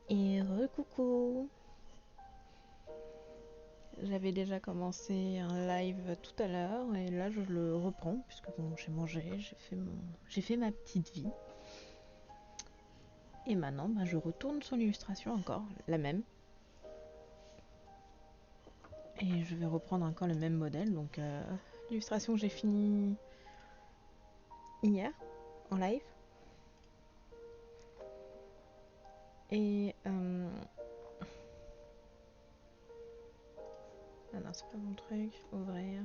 Et recoucou. J'avais déjà commencé un live tout à l'heure et là je le reprends puisque bon, j'ai mangé, j'ai fait ma petite vie. Et maintenant je retourne sur l'illustration encore, la même. Et je vais reprendre encore le même modèle. Donc l'illustration que j'ai fini hier en live. Et ah non, c'est pas mon truc, ouvrir.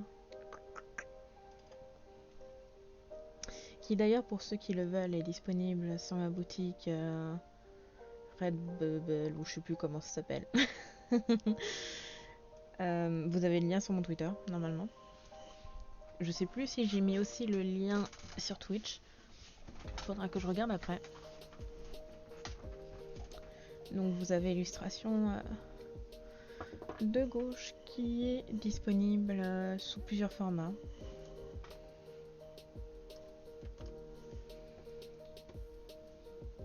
Qui d'ailleurs, pour ceux qui le veulent, est disponible sur ma boutique Redbubble, ou je sais plus comment ça s'appelle. Vous avez le lien sur mon Twitter, normalement. Je sais plus si j'ai mis aussi le lien sur Twitch. Faudra que je regarde après. Donc vous avez l'illustration de gauche qui est disponible sous plusieurs formats.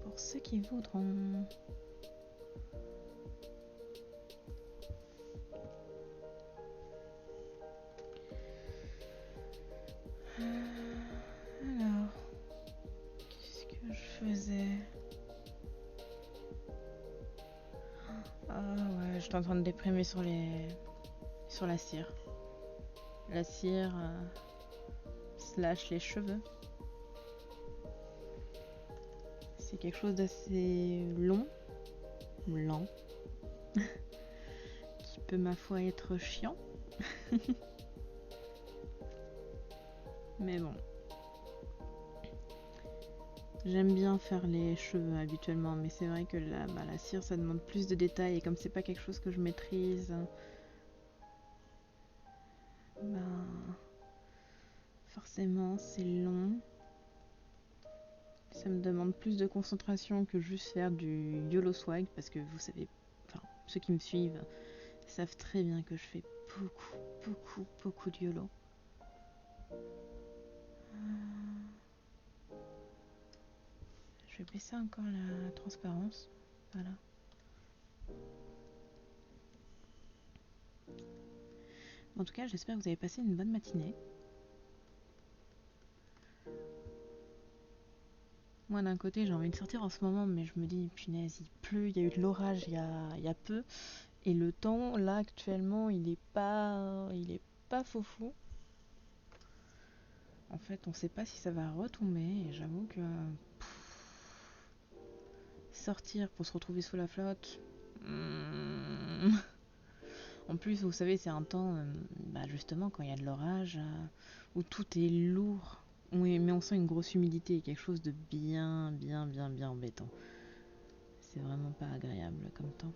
Pour ceux qui voudront. Alors, qu'est-ce que je faisais? Ah ouais, j'étais en train de déprimer sur la cire. La cire slash les cheveux. C'est quelque chose d'assez long, lent, qui peut ma foi être chiant. Mais bon. J'aime bien faire les cheveux habituellement, mais c'est vrai que la cire ça demande plus de détails et comme c'est pas quelque chose que je maîtrise, forcément c'est long. Ça me demande plus de concentration que juste faire du YOLO swag parce que vous savez, enfin ceux qui me suivent savent très bien que je fais beaucoup de YOLO. Je vais baisser encore la transparence. Voilà. En tout cas, j'espère que vous avez passé une bonne matinée. Moi, d'un côté, j'ai envie de sortir en ce moment, mais je me dis, punaise, il pleut, il y a eu de l'orage il y a peu. Et le temps, là, actuellement, il est pas fou. En fait, on sait pas si ça va retomber, et j'avoue que sortir pour se retrouver sous la flotte. En plus, vous savez, c'est un temps, justement, quand il y a de l'orage, où tout est lourd. Oui, mais on sent une grosse humidité, quelque chose de bien embêtant. C'est vraiment pas agréable comme temps.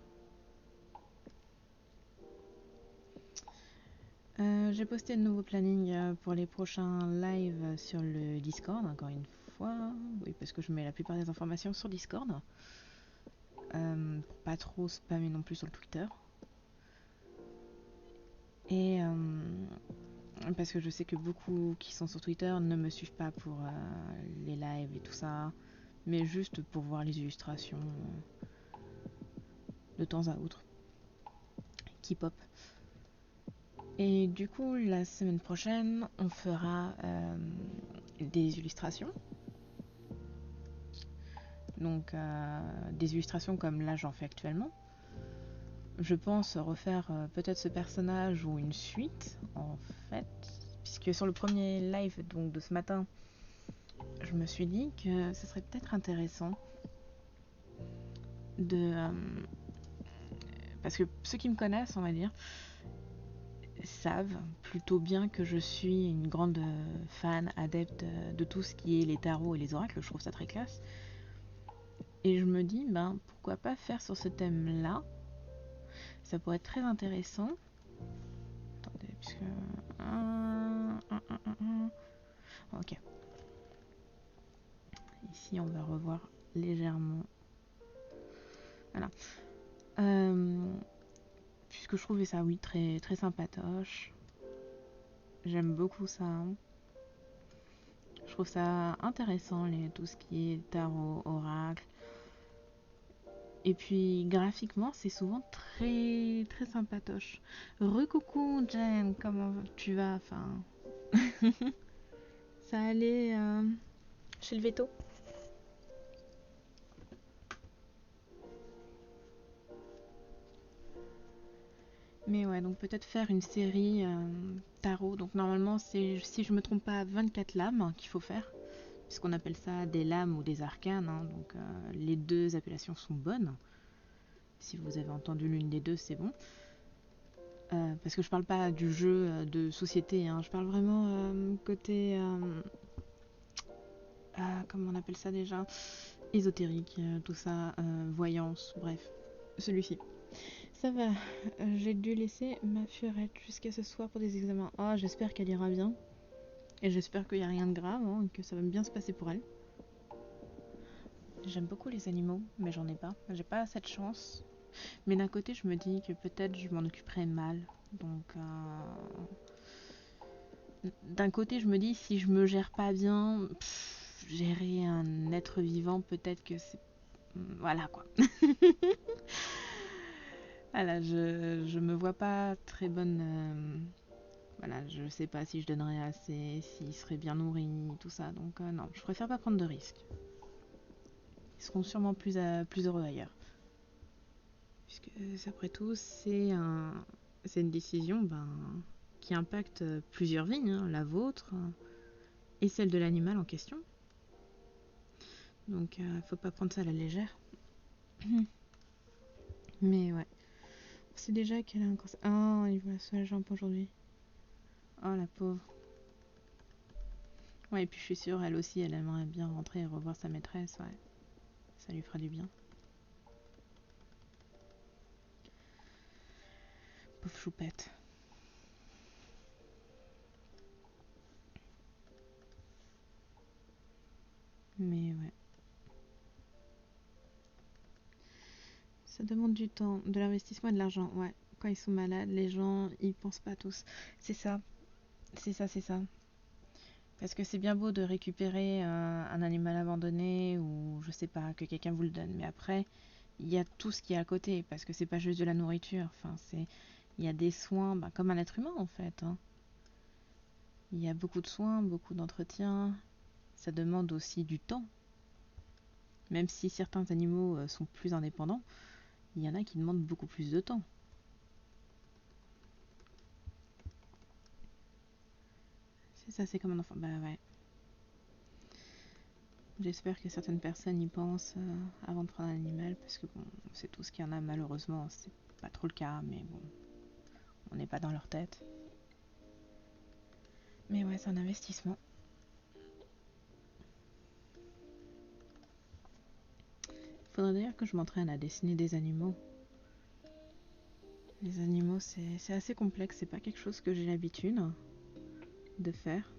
J'ai posté de nouveaux plannings pour les prochains lives sur le Discord, encore une fois. Oui, parce que je mets la plupart des informations sur Discord. Pour pas trop spammer non plus sur le Twitter. Et parce que je sais que beaucoup qui sont sur Twitter ne me suivent pas pour les lives et tout ça, mais juste pour voir les illustrations de temps à autre qui pop. Et du coup, la semaine prochaine, on fera des illustrations. Donc, des illustrations comme là j'en fais actuellement. Je pense refaire peut-être ce personnage ou une suite, en fait. Puisque sur le premier live donc, de ce matin, je me suis dit que ce serait peut-être intéressant de... parce que ceux qui me connaissent, on va dire, savent plutôt bien que je suis une grande fan, adepte de tout ce qui est les tarots et les oracles. Je trouve ça très classe. Et je me dis, pourquoi pas faire sur ce thème-là. Ça pourrait être très intéressant. Attendez, puisque... Ok. Ici, on va revoir légèrement. Voilà. Puisque je trouvais ça, oui, très, très sympatoche. J'aime beaucoup ça. Je trouve ça intéressant, tout ce qui est tarot, oracle. Et puis graphiquement, c'est souvent très très sympatoche. Recoucou Jen, comment tu vas? Enfin, ça allait chez le veto? Mais ouais, donc peut-être faire une série tarot. Donc normalement, c'est, si je me trompe pas, 24 lames qu'il faut faire. Puisqu'on appelle ça des lames ou des arcanes. Hein, donc les deux appellations sont bonnes. Si vous avez entendu l'une des deux, c'est bon. Parce que je parle pas du jeu de société. Hein, je parle vraiment côté... comment on appelle ça déjà? Ésotérique, tout ça, voyance, bref. Celui-ci. Ça va, j'ai dû laisser ma furette jusqu'à ce soir pour des examens. Oh, j'espère qu'elle ira bien. Et j'espère qu'il n'y a rien de grave, hein, et que ça va bien se passer pour elle. J'aime beaucoup les animaux, mais j'en ai pas. J'ai pas assez de chance. Mais d'un côté, je me dis que peut-être je m'en occuperai mal. Donc, d'un côté, je me dis si je me gère pas bien, gérer un être vivant, peut-être que c'est. Voilà quoi. Voilà, je me vois pas très bonne. Voilà, je sais pas si je donnerais assez, s'il serait bien nourri, tout ça. Donc non, je préfère pas prendre de risques. Ils seront sûrement plus heureux ailleurs. Puisque après tout, c'est une décision qui impacte plusieurs vies, hein, la vôtre et celle de l'animal en question. Donc faut pas prendre ça à la légère. Mais ouais. C'est déjà qu'elle a un cancer. Oh, il va se la jambe aujourd'hui. Oh la pauvre. Ouais, et puis je suis sûre, elle aussi, elle aimerait bien rentrer et revoir sa maîtresse, ouais. Ça lui fera du bien. Pauvre choupette. Mais ouais. Ça demande du temps, de l'investissement et de l'argent, ouais. Quand ils sont malades, les gens, ils pensent pas tous. C'est ça. C'est ça, c'est ça. Parce que c'est bien beau de récupérer un animal abandonné ou je sais pas, que quelqu'un vous le donne. Mais après, il y a tout ce qui est à côté. Parce que c'est pas juste de la nourriture. Enfin, il y a des soins, comme un être humain en fait. Hein. Il y a beaucoup de soins, beaucoup d'entretien. Ça demande aussi du temps. Même si certains animaux sont plus indépendants, il y en a qui demandent beaucoup plus de temps. C'est ça, c'est comme un enfant. Bah ouais. J'espère que certaines personnes y pensent avant de prendre un animal, parce que bon, c'est tout ce qu'il y en a malheureusement, c'est pas trop le cas, mais bon, on n'est pas dans leur tête. Mais ouais, c'est un investissement. Faudrait d'ailleurs que je m'entraîne à dessiner des animaux. Les animaux, c'est assez complexe, c'est pas quelque chose que j'ai l'habitude de faire.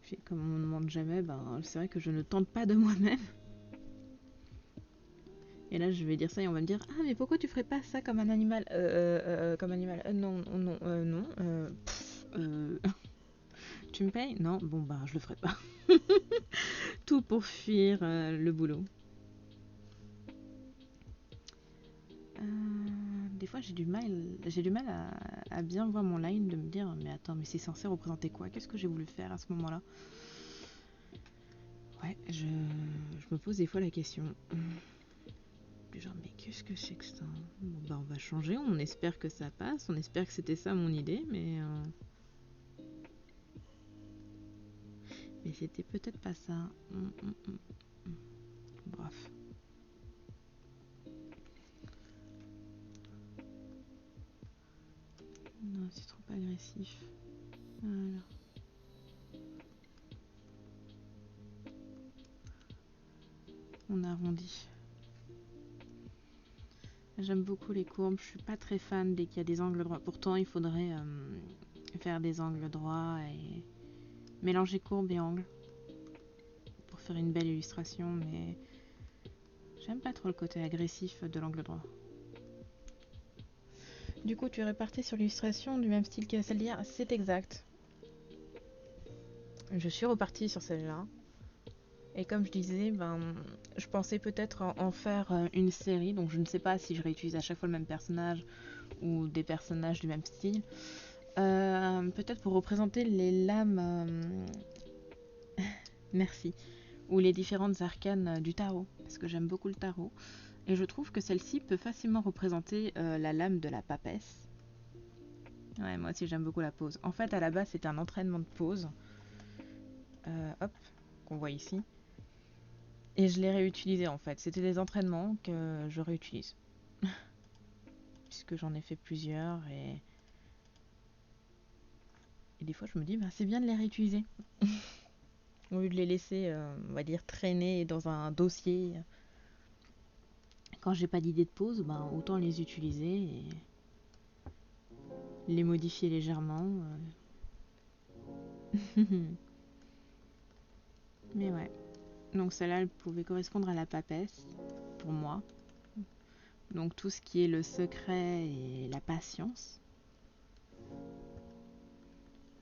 Puis comme on ne demande jamais, c'est vrai que je ne tente pas de moi-même. Et là, je vais dire ça et on va me dire ah mais pourquoi tu ferais pas ça comme un animal comme animal non non non tu me payes non bon je le ferai pas. Tout pour fuir le boulot. Des fois j'ai du mal à bien voir mon line, de me dire mais attends, mais c'est censé représenter quoi? Qu'est-ce que j'ai voulu faire à ce moment-là? Ouais, je me pose des fois la question. Genre mais qu'est-ce que c'est que ça? Bon on va changer, on espère que ça passe, on espère que c'était ça mon idée, mais c'était peut-être pas ça. Bref. Non, c'est trop agressif. Voilà. On arrondit. J'aime beaucoup les courbes. Je suis pas très fan dès qu'il y a des angles droits. Pourtant, il faudrait faire des angles droits et mélanger courbes et angles pour faire une belle illustration. Mais j'aime pas trop le côté agressif de l'angle droit. Du coup, tu es reparti sur l'illustration du même style que celle d'hier. C'est exact. Je suis repartie sur celle-là. Et comme je disais, je pensais peut-être en faire une série, donc je ne sais pas si je réutilise à chaque fois le même personnage ou des personnages du même style. Peut-être pour représenter les lames, merci, ou les différentes arcanes du tarot, parce que j'aime beaucoup le tarot. Et je trouve que celle-ci peut facilement représenter la lame de la papesse. Ouais, moi aussi j'aime beaucoup la pose. En fait, à la base, c'était un entraînement de pose, hop, qu'on voit ici. Et je l'ai réutilisé en fait. C'était des entraînements que je réutilise. Puisque j'en ai fait plusieurs et des fois je me dis, c'est bien de les réutiliser. Au lieu de les laisser, on va dire, traîner dans un dossier. Quand j'ai pas d'idée de pose, autant les utiliser et les modifier légèrement. Mais ouais. Donc celle-là, elle pouvait correspondre à la papesse, pour moi. Donc tout ce qui est le secret et la patience.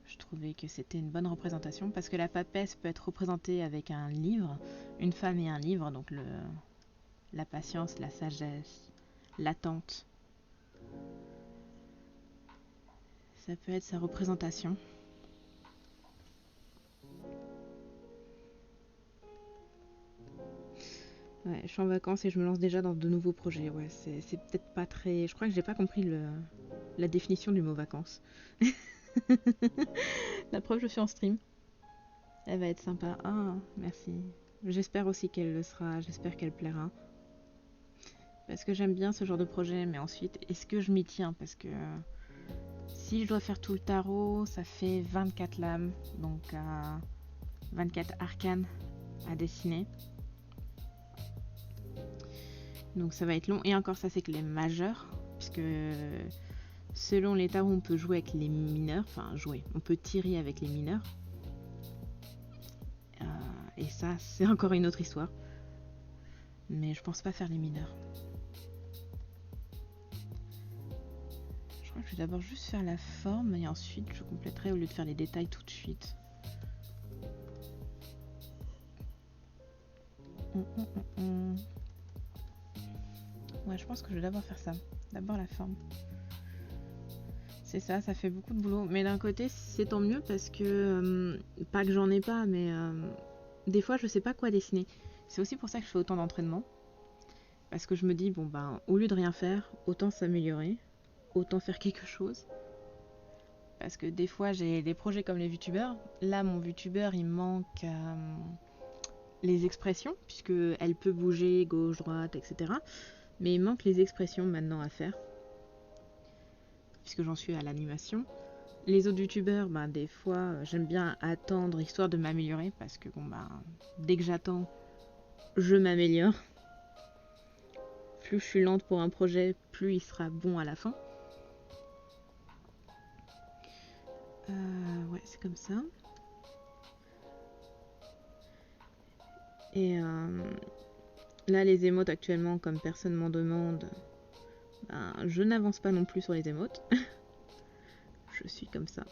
Je trouvais que c'était une bonne représentation parce que la papesse peut être représentée avec un livre, une femme et un livre, donc la patience, la sagesse, l'attente. Ça peut être sa représentation. Ouais, je suis en vacances et je me lance déjà dans de nouveaux projets. Ouais, c'est peut-être pas très. Je crois que j'ai pas compris la définition du mot vacances. La preuve, je suis en stream. Elle va être sympa. Ah, merci. J'espère aussi qu'elle le sera. J'espère qu'elle plaira. Parce que j'aime bien ce genre de projet. Mais ensuite, est-ce que je m'y tiens? Parce que si je dois faire tout le tarot, ça fait 24 lames. Donc 24 arcanes à dessiner. Donc ça va être long. Et encore, ça, c'est que les majeurs. Puisque selon les tarots, on peut jouer avec les mineurs. Enfin, jouer. On peut tirer avec les mineurs. Et ça, c'est encore une autre histoire. Mais je pense pas faire les mineurs. Je crois que je vais d'abord juste faire la forme et ensuite je compléterai au lieu de faire les détails tout de suite. Ouais, je pense que je vais d'abord faire ça. D'abord la forme. C'est ça, ça fait beaucoup de boulot. Mais d'un côté, c'est tant mieux parce que, pas que j'en ai pas, mais des fois, je sais pas quoi dessiner. C'est aussi pour ça que je fais autant d'entraînement. Parce que je me dis, au lieu de rien faire, autant s'améliorer, autant faire quelque chose. Parce que des fois, j'ai des projets comme les VTubers. Là, mon VTuber, il manque les expressions, puisque elle peut bouger gauche, droite, etc. Mais il manque les expressions maintenant à faire, puisque j'en suis à l'animation. Les autres youtubeurs, des fois, j'aime bien attendre histoire de m'améliorer, parce que dès que j'attends, je m'améliore. Plus je suis lente pour un projet, plus il sera bon à la fin. Ouais, c'est comme ça. Et là, les émotes actuellement, comme personne m'en demande, je n'avance pas non plus sur les émotes. Je suis comme ça.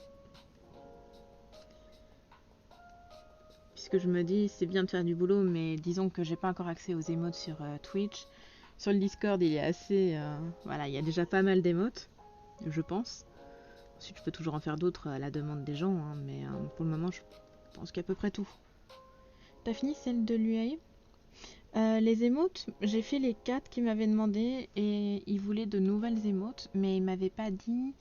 Puisque je me dis, c'est bien de faire du boulot, mais disons que j'ai pas encore accès aux émotes sur Twitch. Sur le Discord, il y a assez. Voilà, il y a déjà pas mal d'émotes, je pense. Ensuite, je peux toujours en faire d'autres à la demande des gens, hein, mais pour le moment, je pense qu'à peu près tout. T'as fini celle de l'UAE? Les émotes, j'ai fait les 4 qu'ils m'avaient demandé et ils voulaient de nouvelles émotes, mais ils m'avaient pas dit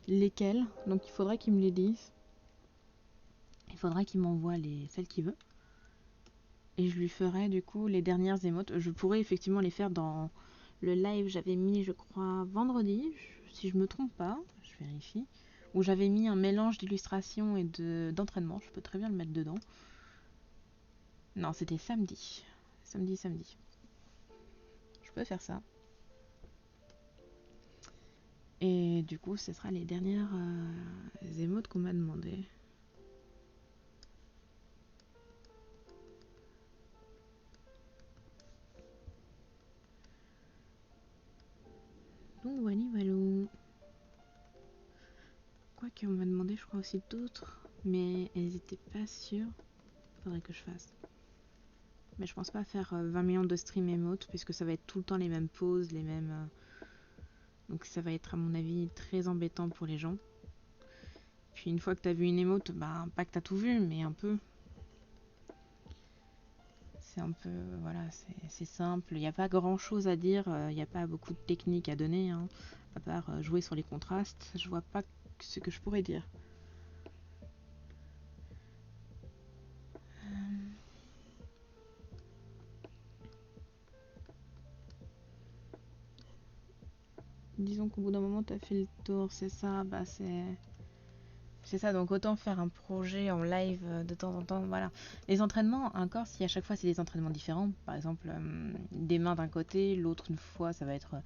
lesquelles, donc il faudrait qu'ils me les disent. Il faudra qu'il m'envoie celles qu'il veut. Et je lui ferai du coup les dernières émotes. Je pourrais effectivement les faire dans le live. J'avais mis, je crois, vendredi, si je me trompe pas, je vérifie. Où j'avais mis un mélange d'illustration et d'entraînement. Je peux très bien le mettre dedans. Non, c'était samedi. Samedi. Je peux faire ça. Et du coup, ce sera les dernières émotes qu'on m'a demandé. Donc voilà, Quoique on m'a demandé, je crois aussi d'autres, mais elles étaient pas sûres. Faudrait que je fasse. Mais je pense pas faire 20 millions de streams émotes, puisque ça va être tout le temps les mêmes poses, les mêmes... Donc ça va être à mon avis très embêtant pour les gens. Puis une fois que t'as vu une émote, bah pas que t'as tout vu, mais un peu. C'est un peu, voilà, c'est simple. Il n'y a pas grand chose à dire, il n'y a pas beaucoup de techniques à donner, hein, à part jouer sur les contrastes. Je vois pas ce que je pourrais dire. Disons qu'au bout d'un moment, t'as fait le tour, c'est ça, bah c'est ça, donc autant faire un projet en live de temps en temps, voilà. Les entraînements, encore si à chaque fois c'est des entraînements différents, par exemple des mains d'un côté, l'autre une fois ça va être,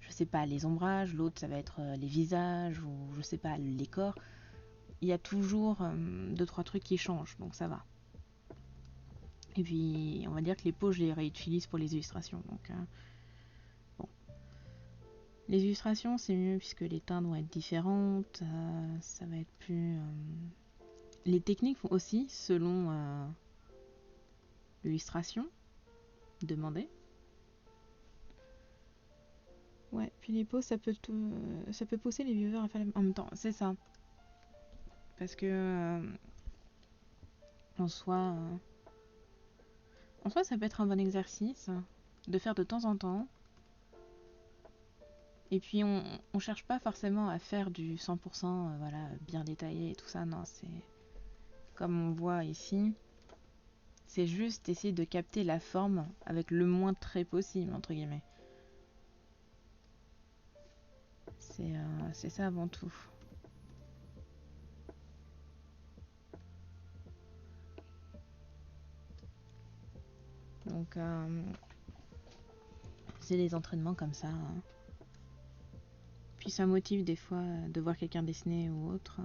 je sais pas, les ombrages, l'autre ça va être les visages, ou je sais pas, les corps. Il y a toujours deux trois trucs qui changent, donc ça va. Et puis on va dire que les peaux je les réutilise pour les illustrations, donc bon. Les illustrations c'est mieux puisque les teintes vont être différentes, ça va être plus... Les techniques vont aussi selon l'illustration demandée. Ouais, puis les peaux ça peut pousser les viewers à faire en même temps, c'est ça. Parce que en soi, ça peut être un bon exercice de faire de temps en temps. Et puis on cherche pas forcément à faire du 100% voilà, bien détaillé et tout ça, non, c'est comme on voit ici, c'est juste essayer de capter la forme avec le moins de traits possible, entre guillemets. C'est ça avant tout. Donc c'est des entraînements comme ça, hein. Puis ça motive des fois de voir quelqu'un dessiner ou autre,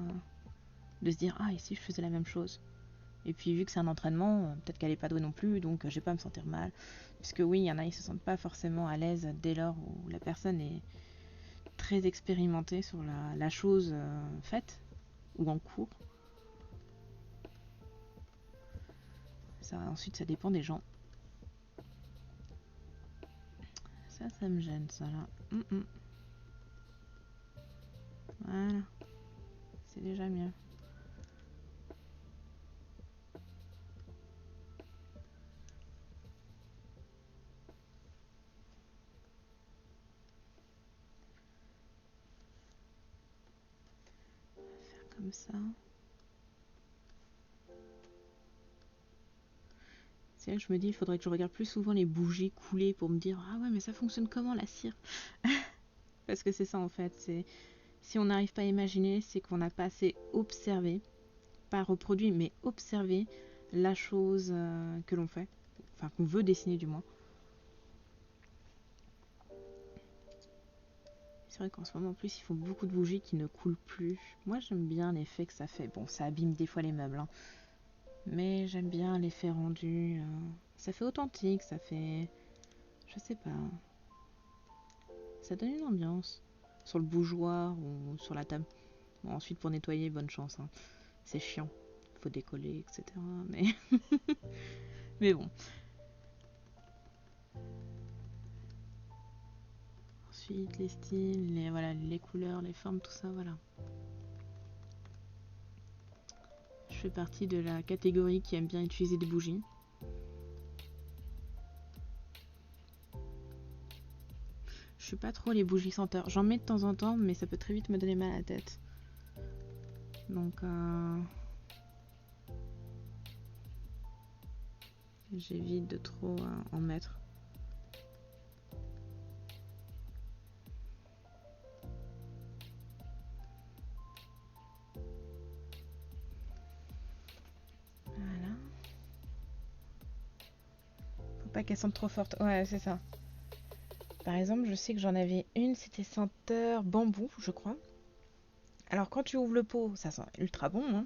de se dire ah ici je faisais la même chose. Et puis vu que c'est un entraînement, peut-être qu'elle est pas douée non plus, donc je vais pas me sentir mal. Puisque oui, il y en a, ils se sentent pas forcément à l'aise dès lors où la personne est très expérimentée sur la chose faite ou en cours. Ça, ensuite, ça dépend des gens. Ça me gêne, ça là. Voilà, c'est déjà mieux. Faire comme ça. C'est là que je me dis, il faudrait que je regarde plus souvent les bougies couler pour me dire ah ouais, mais ça fonctionne comment la cire. Parce que c'est ça en fait, c'est si on n'arrive pas à imaginer, c'est qu'on n'a pas assez observé, pas reproduit, mais observé la chose que l'on fait, enfin qu'on veut dessiner du moins. C'est vrai qu'en ce moment en plus ils font beaucoup de bougies qui ne coulent plus. Moi j'aime bien l'effet que ça fait. Bon, ça abîme des fois les meubles, hein. Mais j'aime bien l'effet rendu. Ça fait authentique, ça fait... Je sais pas. Ça donne une ambiance. Sur le bougeoir ou sur la table. Bon, ensuite pour nettoyer, bonne chance, hein. C'est chiant. Faut décoller, etc. Mais, mais bon. Ensuite, les styles, voilà, les couleurs, les formes, tout ça, voilà. Je fais partie de la catégorie qui aime bien utiliser des bougies. Je suis pas trop les bougies senteurs. J'en mets de temps en temps, mais ça peut très vite me donner mal à la tête. Donc, j'évite de trop en mettre. Voilà. Faut pas qu'elle sente trop forte. Ouais, c'est ça. Par exemple, je sais que j'en avais une, c'était senteur bambou, je crois. Alors quand tu ouvres le pot, ça sent ultra bon, hein.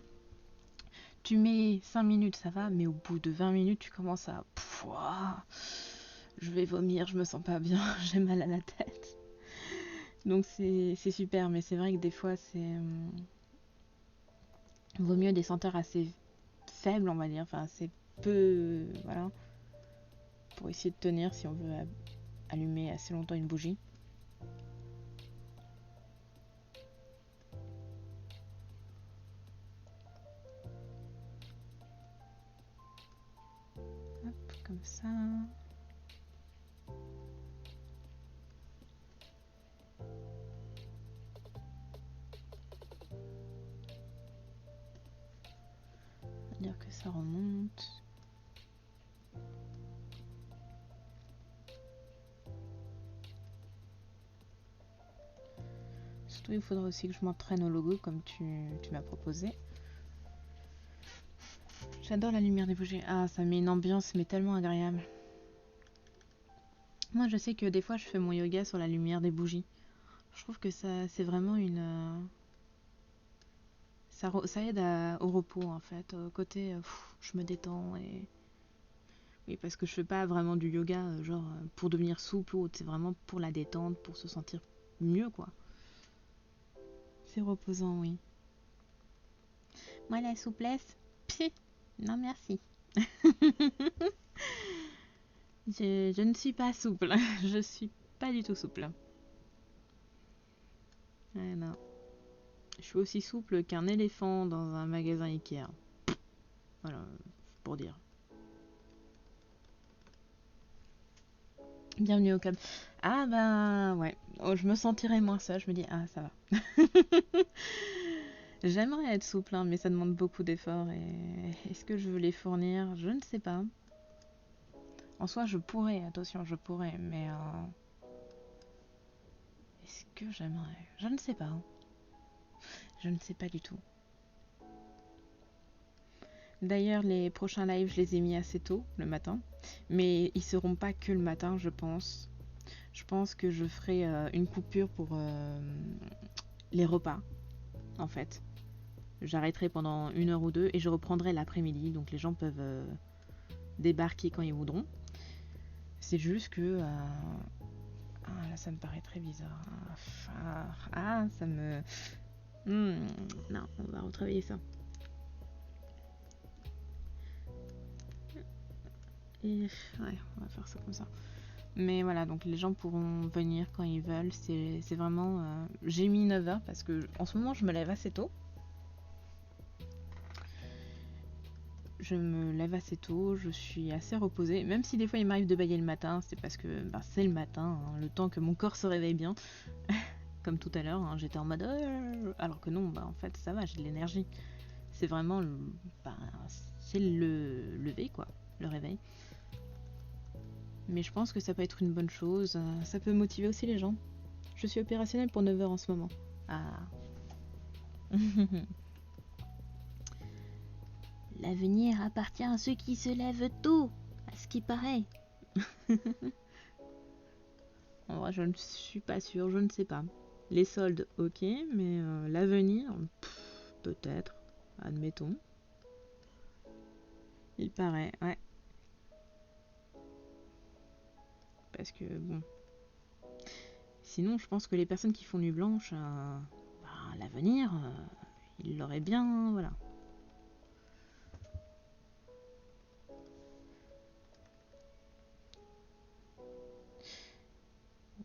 Tu mets 5 minutes, ça va, mais au bout de 20 minutes, tu commences à... Pouah, je vais vomir, je me sens pas bien, j'ai mal à la tête. Donc c'est super, mais c'est vrai que des fois, c'est... vaut mieux des senteurs assez faibles, on va dire, enfin assez peu... Voilà. pour essayer de tenir si on veut allumer assez longtemps une bougie. Hop, comme ça. On va dire que ça remonte. Surtout, il faudra aussi que je m'entraîne au logo comme tu m'as proposé. J'adore la lumière des bougies. Ah, ça met une ambiance mais tellement agréable. Moi, je sais que des fois, je fais mon yoga sur la lumière des bougies. Je trouve que ça, c'est vraiment une... ça aide au repos, en fait. Au côté, je me détends et... Oui, parce que je fais pas vraiment du yoga, genre, pour devenir souple ou autre. C'est vraiment pour la détente, pour se sentir mieux, quoi. C'est reposant, oui. Moi, la souplesse, pfff, non merci. Je ne suis pas souple. Je suis pas du tout souple. Ouais, non. Je suis aussi souple qu'un éléphant dans un magasin Ikea. Voilà, pour dire. Bienvenue au club. Ah ben ouais, oh, je me sentirais moins seule. Je me dis ah ça va. J'aimerais être souple, hein, mais ça demande beaucoup d'efforts. Et est-ce que je veux les fournir? Je ne sais pas. En soi, je pourrais, attention, je pourrais, mais est-ce que j'aimerais? Je ne sais pas. Je ne sais pas du tout. D'ailleurs, les prochains lives, je les ai mis assez tôt, le matin. Mais ils seront pas que le matin, je pense. Je pense que je ferai une coupure pour les repas, en fait. J'arrêterai pendant 1 heure ou 2 et je reprendrai l'après-midi. Donc les gens peuvent débarquer quand ils voudront. C'est juste que... ah, là, ça me paraît très bizarre. Ah, ça me... non, on va retravailler ça. Et ouais, on va faire ça comme ça. Mais voilà, donc les gens pourront venir quand ils veulent. C'est vraiment... j'ai mis 9h parce que en ce moment, je me lève assez tôt. Je me lève assez tôt, je suis assez reposée. Même si des fois il m'arrive de bailler le matin, c'est parce que c'est le matin, hein, le temps que mon corps se réveille bien. Comme tout à l'heure, hein, j'étais en mode... alors que non, en fait ça va, j'ai de l'énergie. C'est vraiment... c'est le lever, quoi, le réveil. Mais je pense que ça peut être une bonne chose. Ça peut motiver aussi les gens. Je suis opérationnelle pour 9h en ce moment. Ah. L'avenir appartient à ceux qui se lèvent tôt, à ce qui paraît. En vrai, je ne suis pas sûre, je ne sais pas. Les soldes, ok, mais l'avenir, peut-être, admettons. Il paraît, ouais. Parce que, bon. Sinon, je pense que les personnes qui font nuit blanche, l'avenir, ils l'auraient bien, voilà.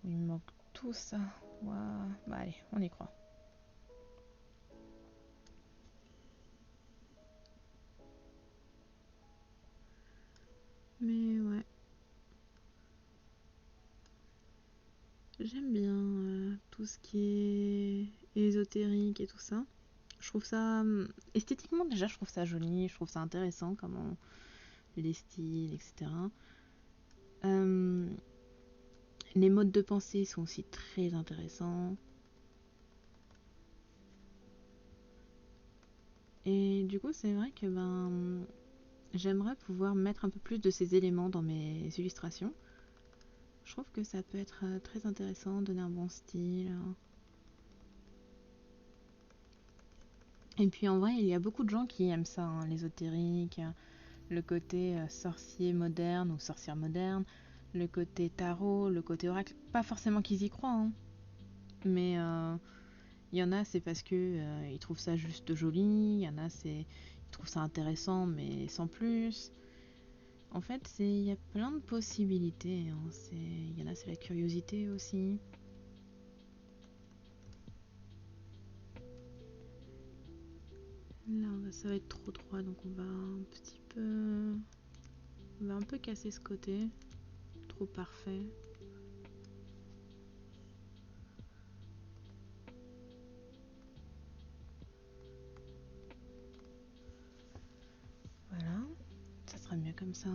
Il me manque tout ça. Wow. Bah allez, on y croit. Mais ouais. J'aime bien tout ce qui est ésotérique et tout ça. Je trouve ça... esthétiquement déjà, je trouve ça joli, je trouve ça intéressant, comment les styles, etc. Les modes de pensée sont aussi très intéressants. Et du coup, c'est vrai que j'aimerais pouvoir mettre un peu plus de ces éléments dans mes illustrations. Je trouve que ça peut être très intéressant, donner un bon style. Et puis en vrai, il y a beaucoup de gens qui aiment ça, hein, l'ésotérique, le côté sorcier moderne ou sorcière moderne, le côté tarot, le côté oracle. Pas forcément qu'ils y croient, hein, mais il y en a, c'est parce que ils trouvent ça juste joli. Il y en a, ils trouvent ça intéressant, mais sans plus. En fait, il y a plein de possibilités. Hein. Il y en a, c'est la curiosité aussi. Là, ça va être trop droit, donc on va un petit peu... On va un peu casser ce côté. Trop parfait. Voilà. Ça sera mieux comme ça.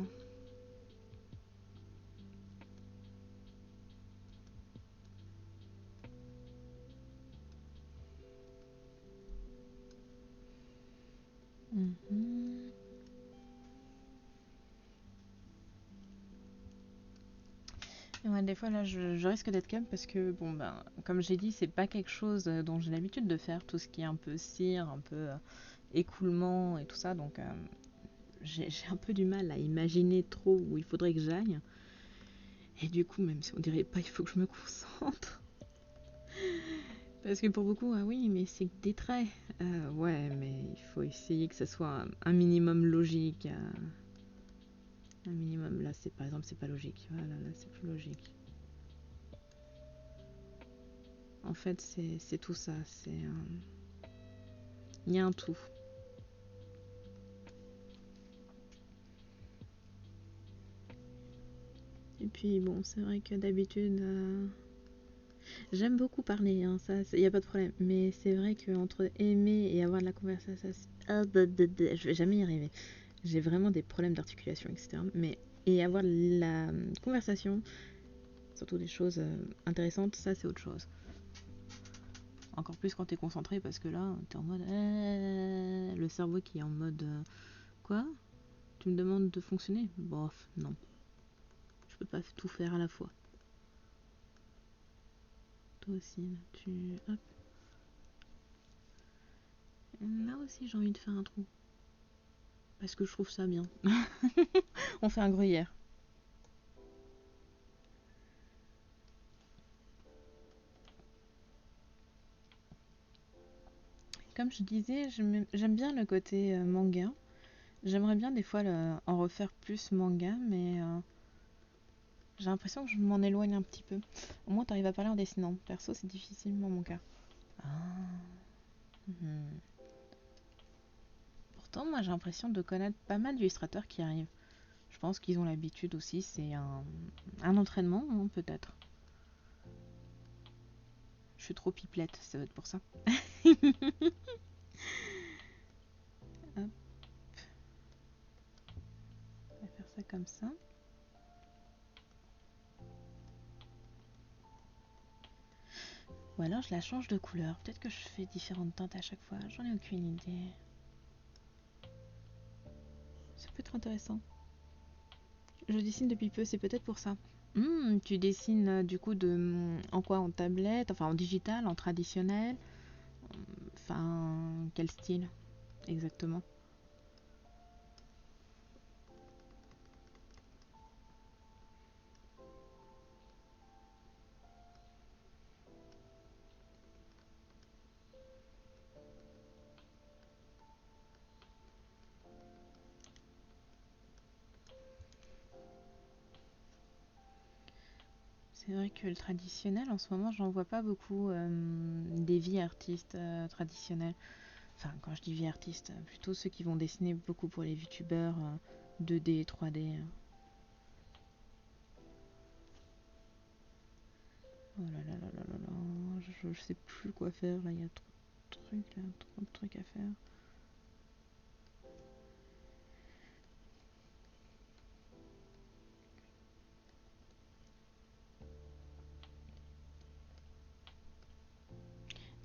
Ouais, des fois là je risque d'être calme parce que bon ben comme j'ai dit c'est pas quelque chose dont j'ai l'habitude de faire, tout ce qui est un peu cire, un peu écoulement et tout ça, donc j'ai un peu du mal à imaginer trop où il faudrait que j'aille, et du coup même si on dirait pas il faut que je me concentre parce que pour beaucoup ah oui mais c'est que des traits, ouais mais il faut essayer que ça soit un minimum logique, un minimum là c'est par exemple c'est pas logique, voilà là c'est plus logique. En fait, c'est tout ça. Il y a un tout. Et puis, bon, c'est vrai que d'habitude, j'aime beaucoup parler, hein, ça, il n'y a pas de problème. Mais c'est vrai qu'entre aimer et avoir de la conversation, je vais jamais y arriver. J'ai vraiment des problèmes d'articulation, etc. Et avoir la conversation, surtout des choses intéressantes, ça, c'est autre chose. Encore plus quand t'es concentré, parce que là, t'es en mode... le cerveau qui est en mode... quoi? Tu me demandes de fonctionner? Bof, non. Je peux pas tout faire à la fois. Toi aussi, là, hop. Là aussi, j'ai envie de faire un trou. Parce que je trouve ça bien. On fait un gruyère. Comme je disais, j'aime bien le côté manga. J'aimerais bien des fois en refaire plus manga, mais j'ai l'impression que je m'en éloigne un petit peu. Au moins, t'arrives à parler en dessinant. Perso, c'est difficilement mon cas. Ah. Pourtant, moi, j'ai l'impression de connaître pas mal d'illustrateurs qui arrivent. Je pense qu'ils ont l'habitude aussi. C'est un entraînement, hein, peut-être. Je suis trop pipelette, ça va être pour ça. Hop. On va faire ça comme ça. Ou alors je la change de couleur. Peut-être que je fais différentes teintes à chaque fois. J'en ai aucune idée. Ça peut être intéressant. Je dessine depuis peu, c'est peut-être pour ça. Tu dessines du coup en quoi? En tablette? Enfin en digital? En traditionnel? Enfin, quel style exactement? C'est vrai que le traditionnel, en ce moment, j'en vois pas beaucoup des vies artistes traditionnelles. Enfin, quand je dis vie artiste, plutôt ceux qui vont dessiner beaucoup pour les VTubers 2D, 3D. Oh là là là là là là, je sais plus quoi faire là, il y a trop de trucs là, trop de trucs à faire.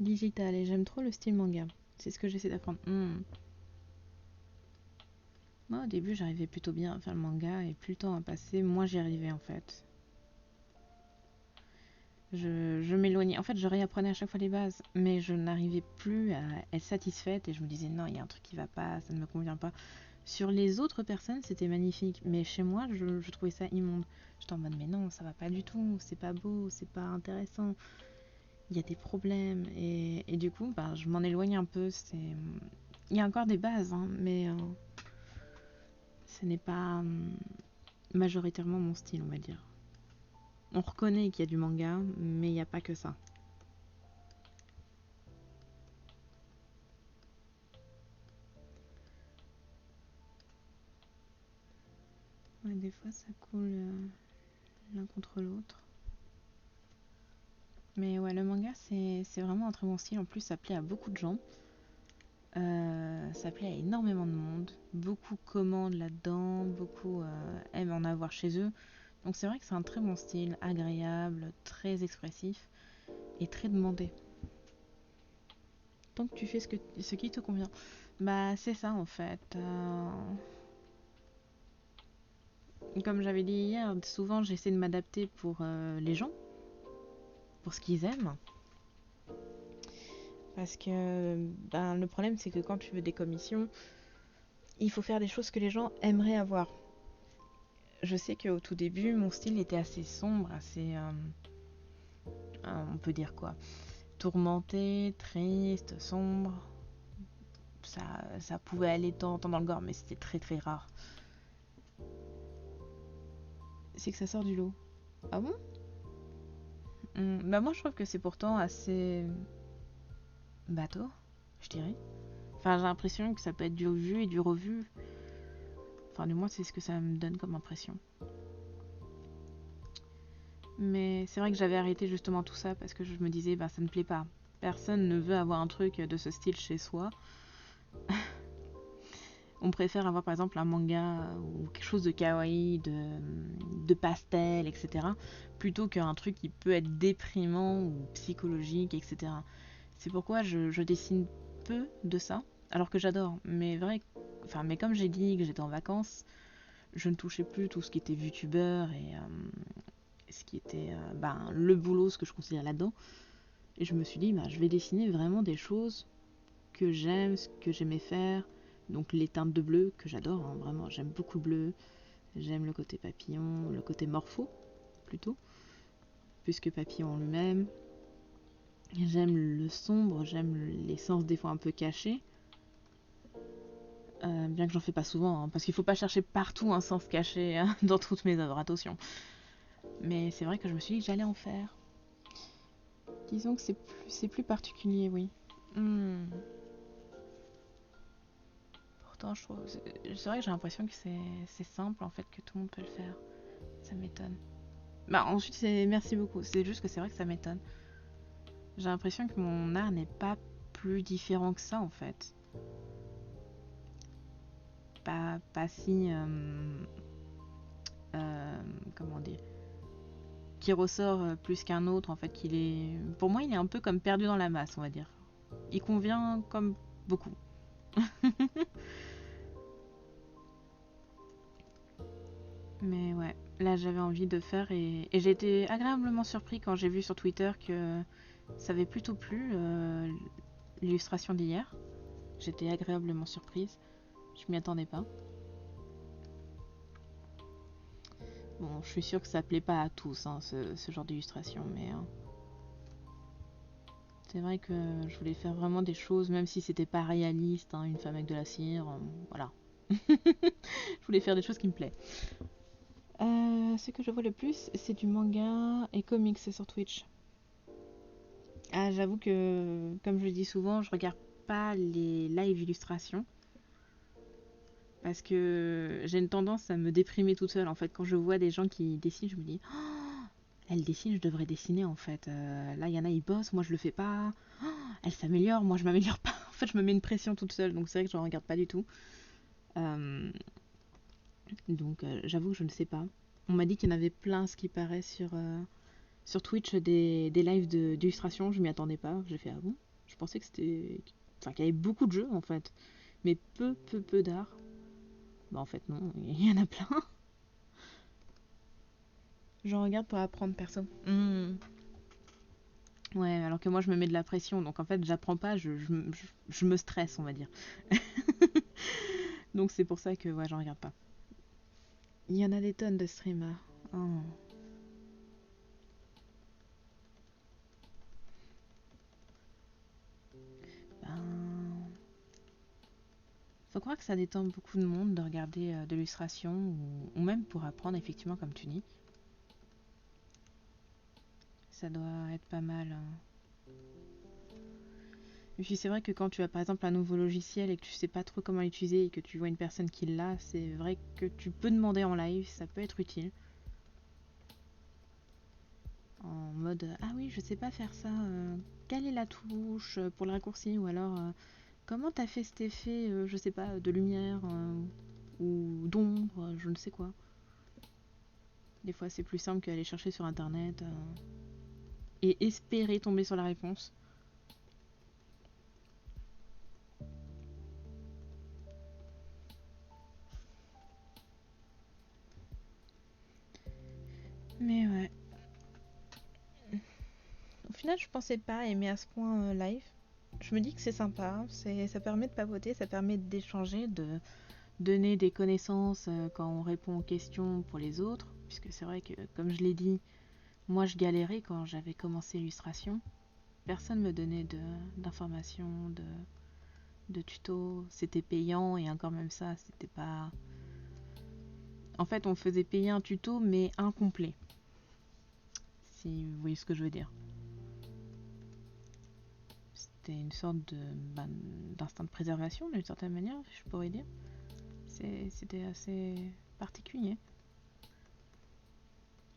Digital, et j'aime trop le style manga. C'est ce que j'essaie d'apprendre. Moi au début j'arrivais plutôt bien à faire le manga et plus le temps a passé, moins j'y arrivais en fait. Je m'éloignais. En fait, je réapprenais à chaque fois les bases, mais je n'arrivais plus à être satisfaite et je me disais non, il y a un truc qui va pas, ça ne me convient pas. Sur les autres personnes, c'était magnifique, mais chez moi, je trouvais ça immonde. J'étais en mode mais non, ça va pas du tout, c'est pas beau, c'est pas intéressant, il y a des problèmes et du coup, bah, je m'en éloigne un peu. Il y a encore des bases, hein, mais ce n'est pas majoritairement mon style, on va dire. On reconnaît qu'il y a du manga, mais il n'y a pas que ça. Ouais, des fois ça coule l'un contre l'autre. Mais ouais, le manga c'est vraiment un très bon style. En plus, ça plaît à beaucoup de gens. Ça plaît à énormément de monde. Beaucoup commandent là-dedans, beaucoup aiment en avoir chez eux. Donc c'est vrai que c'est un très bon style, agréable, très expressif et très demandé. Tant que tu fais ce qui te convient. Bah c'est ça en fait. Comme j'avais dit hier, souvent j'essaie de m'adapter pour les gens, pour ce qu'ils aiment. Parce que ben, le problème c'est que quand tu veux des commissions, il faut faire des choses que les gens aimeraient avoir. Je sais qu'au tout début, mon style était assez sombre, assez... on peut dire quoi, tourmenté, triste, sombre. Ça pouvait aller de temps en temps dans le gore, mais c'était très très rare. C'est que ça sort du lot. Ah bon? Bah moi je trouve que c'est pourtant assez bateau, je dirais. Enfin j'ai l'impression que ça peut être du vu et du revu. Enfin du moins c'est ce que ça me donne comme impression. Mais c'est vrai que j'avais arrêté justement tout ça parce que je me disais bah ça ne plaît pas. Personne ne veut avoir un truc de ce style chez soi. On préfère avoir par exemple un manga ou quelque chose de kawaii, de pastel, etc. plutôt qu'un truc qui peut être déprimant ou psychologique, etc. C'est pourquoi je dessine peu de ça, alors que j'adore. Mais comme j'ai dit que j'étais en vacances, je ne touchais plus tout ce qui était VTuber et ce qui était le boulot, ce que je considère là-dedans. Et je me suis dit, bah, je vais dessiner vraiment des choses que j'aime, ce que j'aimais faire. Donc les teintes de bleu, que j'adore, hein, vraiment, j'aime beaucoup le bleu. J'aime le côté papillon, le côté morpho, plutôt, plus que papillon en lui-même. J'aime le sombre, j'aime les sens des fois un peu cachés. Bien que j'en fais pas souvent, hein, parce qu'il faut pas chercher partout un sens caché hein, dans toutes mes œuvres, attention. Mais c'est vrai que je me suis dit que j'allais en faire. Disons que c'est plus particulier, oui. Hmm. Pourtant, c'est vrai que j'ai l'impression que c'est simple en fait, que tout le monde peut le faire. Ça m'étonne. Bah ensuite, merci beaucoup. C'est juste que c'est vrai que ça m'étonne. J'ai l'impression que mon art n'est pas plus différent que ça en fait. Pas si comment dire, qui ressort plus qu'un autre en fait, qu'il est pour moi il est un peu comme perdu dans la masse, on va dire. Il convient comme beaucoup. Mais ouais, là j'avais envie de faire et j'ai été agréablement surpris quand j'ai vu sur Twitter que ça avait plutôt plu l'illustration d'hier. J'étais agréablement surprise. Je m'y attendais pas. Bon, je suis sûre que ça plaît pas à tous, hein, ce genre d'illustration, mais c'est vrai que je voulais faire vraiment des choses, même si c'était pas réaliste, hein, une femme avec de la cire, voilà. Je voulais faire des choses qui me plaisent. Ce que je vois le plus, c'est du manga et comics sur Twitch. Ah, j'avoue que, comme je le dis souvent, je regarde pas les live illustrations parce que j'ai une tendance à me déprimer toute seule. En fait, quand je vois des gens qui dessinent, je me dis, oh, elle dessine, je devrais dessiner en fait. Là, il y en a, ils bossent, moi je le fais pas. Oh, elle s'améliore, moi je m'améliore pas. En fait, je me mets une pression toute seule, donc c'est vrai que je ne regarde pas du tout. Donc, j'avoue que je ne sais pas. On m'a dit qu'il y en avait plein, ce qui paraît, sur Twitch, des lives d'illustration. Je m'y attendais pas. J'ai fait, ah bon? Je pensais que c'était. Enfin, qu'il y avait beaucoup de jeux en fait. Mais peu d'art. Bah, en fait, non, il y en a plein. J'en regarde pour apprendre perso. Ouais, alors que moi je me mets de la pression, donc en fait j'apprends pas, je me stresse, on va dire. Donc c'est pour ça que ouais, j'en regarde pas. Il y en a des tonnes de streamers. Oh. Ben, Faut croire que ça détend beaucoup de monde de regarder de l'illustration ou même pour apprendre effectivement comme tu dis. Ça doit être pas mal, hein. Et puis c'est vrai que quand tu as par exemple un nouveau logiciel et que tu sais pas trop comment l'utiliser et que tu vois une personne qui l'a, c'est vrai que tu peux demander en live, ça peut être utile. En mode ah oui, je sais pas faire ça, quelle est la touche pour le raccourci, ou alors comment t'as fait cet effet, je sais pas, de lumière ou d'ombre, je ne sais quoi. Des fois c'est plus simple qu'aller chercher sur internet et espérer tomber sur la réponse. Mais ouais. Au final, je pensais pas aimer à ce point live. Je me dis que c'est sympa, ça permet de papoter, ça permet d'échanger, de donner des connaissances quand on répond aux questions pour les autres. Puisque c'est vrai que, comme je l'ai dit, moi je galérais quand j'avais commencé l'illustration. Personne me donnait d'informations, de tutos. C'était payant et encore même ça, c'était pas. En fait, on faisait payer un tuto mais incomplet. Si vous voyez ce que je veux dire. C'était une sorte d'instinct de préservation d'une certaine manière, je pourrais dire. C'était assez particulier.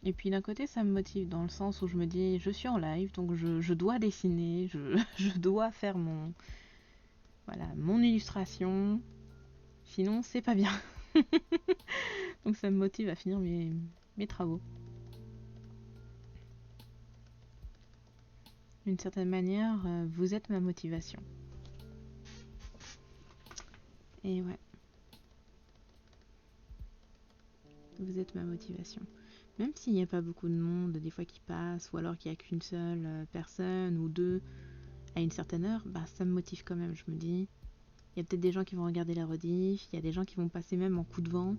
Et puis d'un côté, ça me motive dans le sens où je me dis, je suis en live, donc je dois dessiner, je dois faire mon illustration. Sinon, c'est pas bien. Donc ça me motive à finir mes travaux. D'une certaine manière, vous êtes ma motivation. Et ouais, vous êtes ma motivation. Même s'il n'y a pas beaucoup de monde, des fois qui passe, ou alors qu'il n'y a qu'une seule personne ou deux à une certaine heure, bah ça me motive quand même. Je me dis, il y a peut-être des gens qui vont regarder la rediff, il y a des gens qui vont passer même en coup de vent.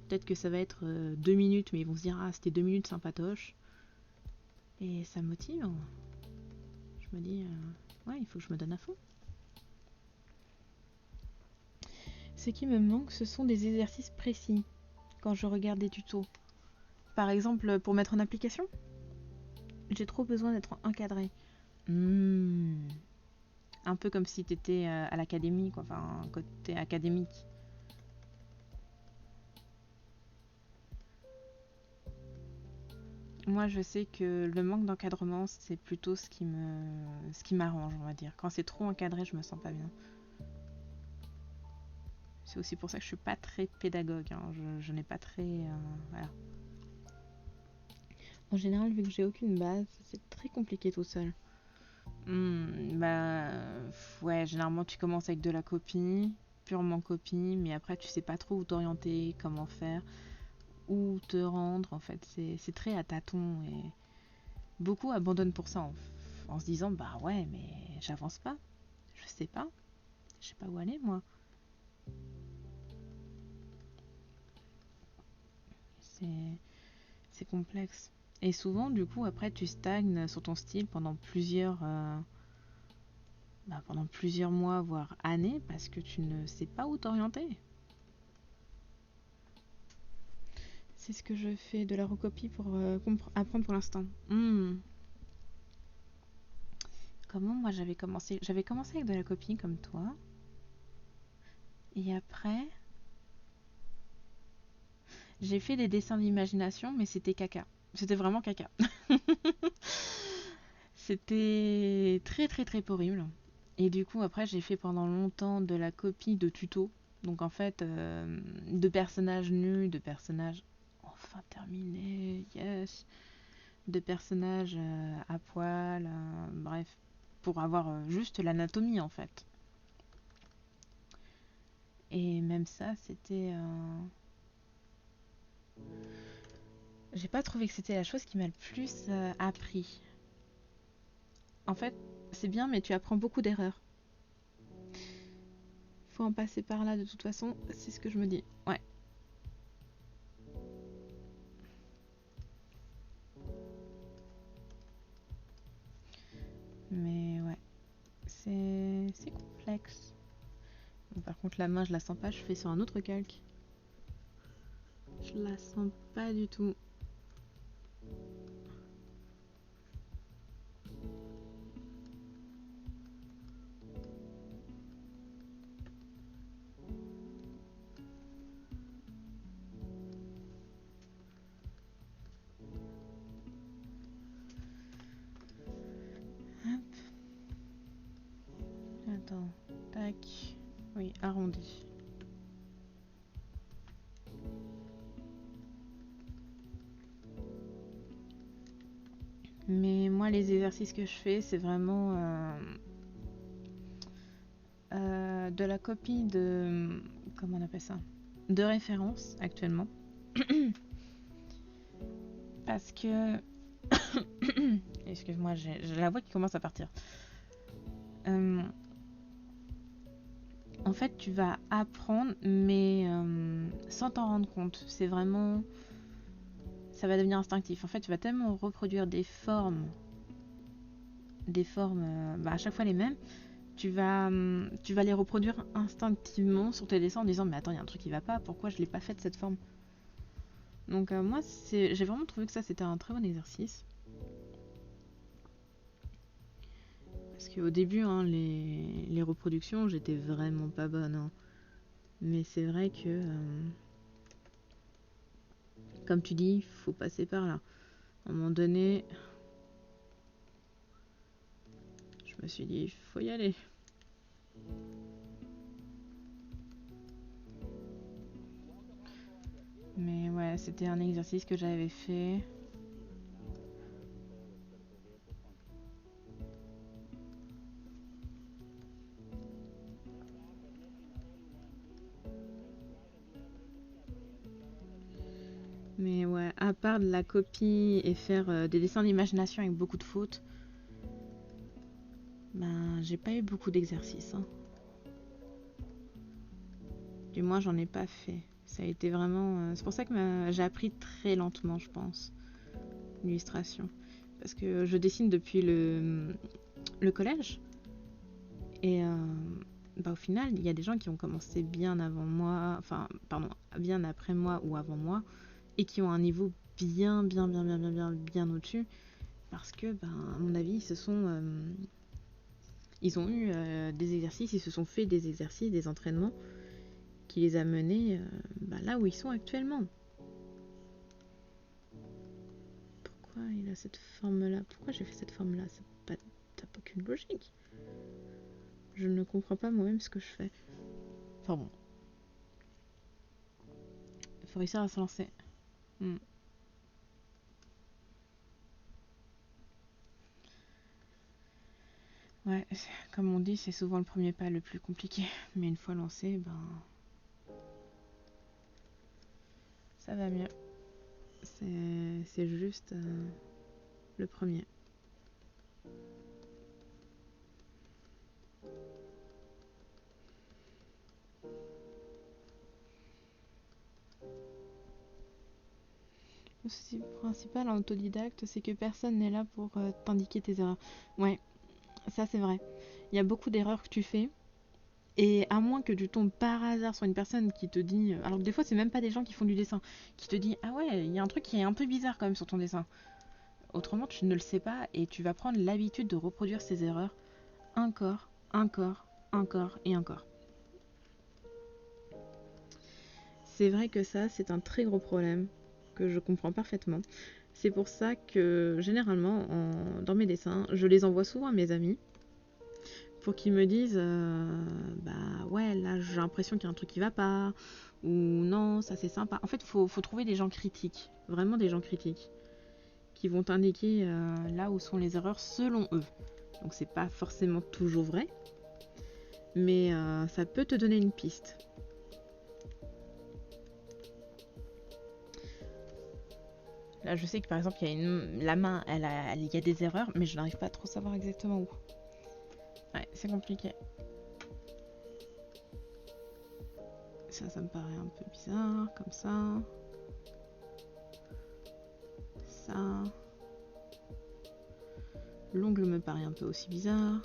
Peut-être que ça va être 2 minutes, mais ils vont se dire ah c'était 2 minutes sympatoche. Et ça me motive. Je me dis ouais, il faut que je me donne à fond. Ce qui me manque, ce sont des exercices précis quand je regarde des tutos. Par exemple, pour mettre en application, j'ai trop besoin d'être encadré. Un peu comme si t'étais à l'académie, quoi. Enfin, côté académique. Moi, je sais que le manque d'encadrement, c'est plutôt ce qui m'arrange, on va dire. Quand c'est trop encadré, je me sens pas bien. C'est aussi pour ça que je suis pas très pédagogue, hein. Je n'ai pas très... voilà. En général, vu que j'ai aucune base, c'est très compliqué tout seul. Bah... Ouais, généralement tu commences avec de la copie, purement copie, mais après tu sais pas trop où t'orienter, comment faire, où te rendre, en fait. C'est très à tâtons et beaucoup abandonnent pour ça en se disant bah ouais, mais j'avance pas, je sais pas où aller moi. C'est c'est complexe. Et souvent, du coup, après, tu stagnes sur ton style pendant plusieurs mois, voire années, parce que tu ne sais pas où t'orienter. C'est ce que je fais de la recopie pour apprendre pour l'instant. Comment moi j'avais commencé? J'avais commencé avec de la copie comme toi. Et après, j'ai fait des dessins d'imagination, mais c'était caca. C'était vraiment caca. C'était très très très horrible. Et du coup, après, j'ai fait pendant longtemps de la copie de tutos. Donc en fait, de personnages nus, de personnages enfin terminés, yes, de personnages à poil, bref, pour avoir juste l'anatomie en fait. Et même ça, c'était... J'ai pas trouvé que c'était la chose qui m'a le plus appris. En fait, c'est bien, mais tu apprends beaucoup d'erreurs. Faut en passer par là de toute façon, c'est ce que je me dis. Ouais. Mais ouais, c'est complexe. Par contre, la main, je la sens pas, je fais sur un autre calque. Je la sens pas du tout. Hop. Attends, tac. Oui, arrondi. Mais moi, les exercices que je fais, c'est vraiment de la copie de... Comment on appelle ça? De référence, actuellement. Parce que... Excuse-moi, j'ai la voix qui commence à partir. En fait, tu vas apprendre, mais sans t'en rendre compte. C'est vraiment... Ça va devenir instinctif. En fait, tu vas tellement reproduire des formes à chaque fois les mêmes. Tu vas les reproduire instinctivement sur tes dessins en disant mais attends, il y a un truc qui va pas, pourquoi je l'ai pas fait de cette forme? Donc moi, j'ai vraiment trouvé que ça c'était un très bon exercice. Parce qu'au début, hein, les reproductions, j'étais vraiment pas bonne. Hein. Mais c'est vrai que, comme tu dis, il faut passer par là. À un moment donné, je me suis dit, il faut y aller. Mais ouais, c'était un exercice que j'avais fait. Mais ouais, à part de la copie et faire des dessins d'imagination avec beaucoup de fautes, ben j'ai pas eu beaucoup d'exercices. Hein. Du moins, j'en ai pas fait. Ça a été vraiment. C'est pour ça que j'ai appris très lentement, je pense, l'illustration. Parce que je dessine depuis le collège. Et au final, il y a des gens qui ont commencé bien avant moi, enfin, pardon, bien après moi ou avant moi, et qui ont un niveau bien au-dessus. Parce que, à mon avis, ils ont eu des exercices, ils se sont fait des exercices, des entraînements qui les a menés là où ils sont actuellement. Pourquoi il a cette forme-là? Pourquoi j'ai fait cette forme-là? Ça n'a aucune logique. Je ne comprends pas moi-même ce que je fais. Enfin bon. Il faut réussir à se lancer. Ouais, comme on dit, c'est souvent le premier pas le plus compliqué. Mais une fois lancé, ça va mieux. C'est juste le premier. Le souci principal en autodidacte, c'est que personne n'est là pour t'indiquer tes erreurs. Ouais, ça c'est vrai. Il y a beaucoup d'erreurs que tu fais. Et à moins que tu tombes par hasard sur une personne qui te dit... Alors que des fois, c'est même pas des gens qui font du dessin. Qui te dit, ah ouais, il y a un truc qui est un peu bizarre quand même sur ton dessin. Autrement, tu ne le sais pas et tu vas prendre l'habitude de reproduire ces erreurs encore, et encore. C'est vrai que ça, c'est un très gros problème que je comprends parfaitement. C'est pour ça que généralement, dans mes dessins, je les envoie souvent à mes amis pour qu'ils me disent ouais, là j'ai l'impression qu'il y a un truc qui va pas, ou non, ça c'est sympa. En fait, faut trouver des gens critiques, vraiment des gens critiques, qui vont t'indiquer là où sont les erreurs selon eux. Donc c'est pas forcément toujours vrai, mais ça peut te donner une piste. Là, je sais que par exemple, la main, il y a des erreurs, mais je n'arrive pas à trop savoir exactement où. Ouais, c'est compliqué. Ça me paraît un peu bizarre, comme ça. Ça. L'ongle me paraît un peu aussi bizarre.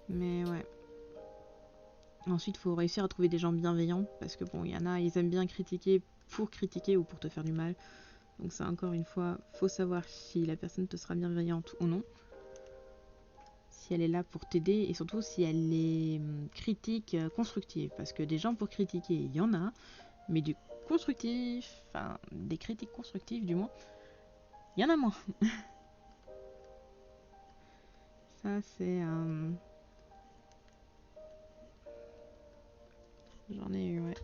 Mais ouais. Ensuite, il faut réussir à trouver des gens bienveillants. Parce que bon, il y en a, ils aiment bien critiquer pour critiquer ou pour te faire du mal. Donc ça, encore une fois, faut savoir si la personne te sera bienveillante ou non. Si elle est là pour t'aider et surtout si elle est critique constructive. Parce que des gens pour critiquer, il y en a. Mais du constructif, enfin des critiques constructives du moins, il y en a moins. Ça c'est... J'en ai eu, ouais.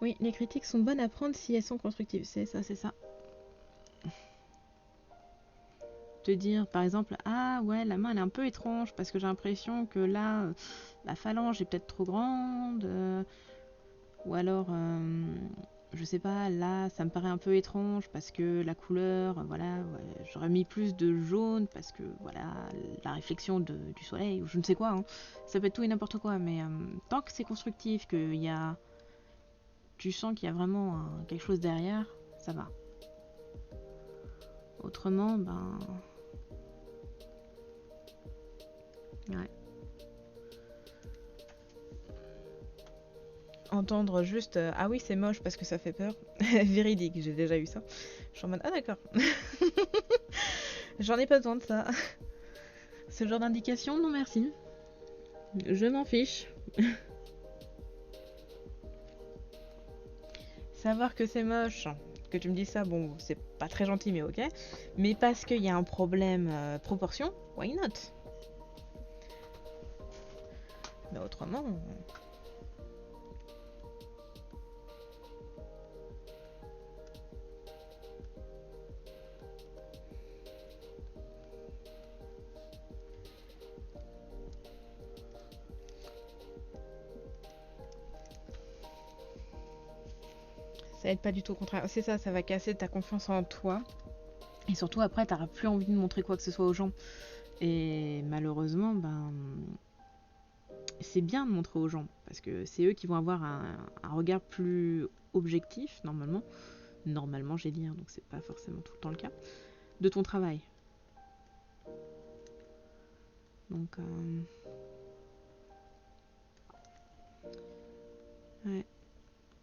Oui, les critiques sont bonnes à prendre si elles sont constructives. C'est ça, c'est ça. Te dire par exemple, ah ouais, la main elle est un peu étrange parce que j'ai l'impression que là, la phalange est peut-être trop grande. Ou alors, je sais pas, là ça me paraît un peu étrange parce que la couleur, voilà, ouais, j'aurais mis plus de jaune parce que voilà, la réflexion du soleil, ou je ne sais quoi. Hein. Ça peut être tout et n'importe quoi, mais tant que c'est constructif, qu'il y a. Tu sens qu'il y a vraiment quelque chose derrière, ça va. Autrement, ben. Ouais. Entendre juste ah oui, c'est moche parce que ça fait peur. Véridique, j'ai déjà eu ça. Je suis en mode ah d'accord. J'en ai pas besoin de ça. Ce genre d'indication, non merci. Je m'en fiche. Savoir que c'est moche, que tu me dis ça, bon, c'est pas très gentil, mais ok. Mais parce qu'il y a un problème proportion, why not? Mais autrement. Ça aide pas du tout, au contraire. C'est ça, ça va casser ta confiance en toi. Et surtout, après, t'auras plus envie de montrer quoi que ce soit aux gens. Et malheureusement, ben. C'est bien de montrer aux gens. Parce que c'est eux qui vont avoir un regard plus objectif, normalement. Normalement, j'ai dit, hein, donc c'est pas forcément tout le temps le cas. De ton travail. Donc. Ouais.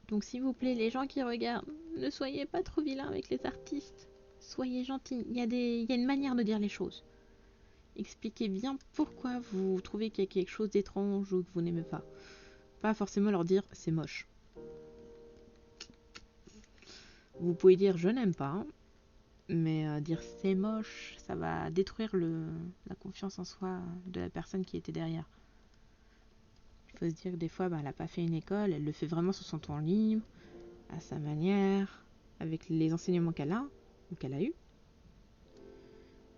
Donc s'il vous plaît, les gens qui regardent, ne soyez pas trop vilains avec les artistes. Soyez gentils. Il y a une manière de dire les choses. Expliquez bien pourquoi vous trouvez qu'il y a quelque chose d'étrange ou que vous n'aimez pas. Pas forcément leur dire c'est moche. Vous pouvez dire je n'aime pas, mais dire c'est moche, ça va détruire la confiance en soi de la personne qui était derrière. Il faut se dire que des fois, bah, elle n'a pas fait une école, elle le fait vraiment sur son temps libre, à sa manière, avec les enseignements qu'elle a ou qu'elle a eu.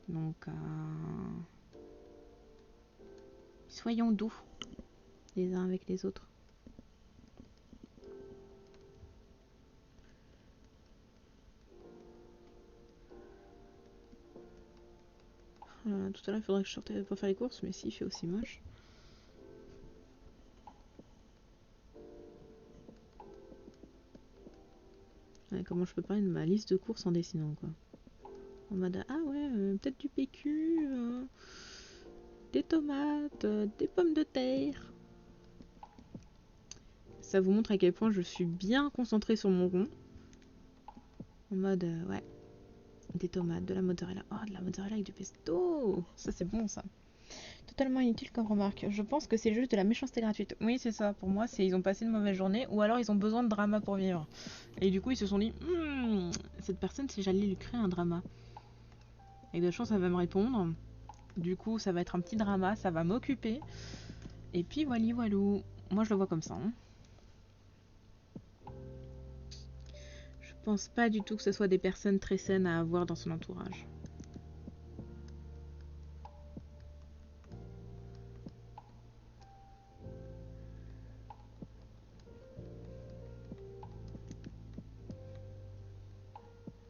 Donc, soyons doux les uns avec les autres. Tout à l'heure, il faudrait que je sorte pour faire les courses, mais si, il fait aussi moche. Ouais, comment je peux parler de ma liste de courses en dessinant, quoi. En mode, ah ouais, peut-être du PQ, des tomates, des pommes de terre. Ça vous montre à quel point je suis bien concentrée sur mon rond. En mode, ouais, des tomates, de la mozzarella. Oh, de la mozzarella avec du pesto. Ça, c'est bon, ça. Totalement inutile comme remarque. Je pense que c'est juste de la méchanceté gratuite. Oui, c'est ça. Pour moi, c'est ils ont passé une mauvaise journée ou alors ils ont besoin de drama pour vivre. Et du coup, ils se sont dit, cette personne, si j'allais lui créer un drama. Avec de chance, elle va me répondre. Du coup, ça va être un petit drama, ça va m'occuper. Et puis, voilà, voilou. Moi, je le vois comme ça. Hein. Je pense pas du tout que ce soit des personnes très saines à avoir dans son entourage.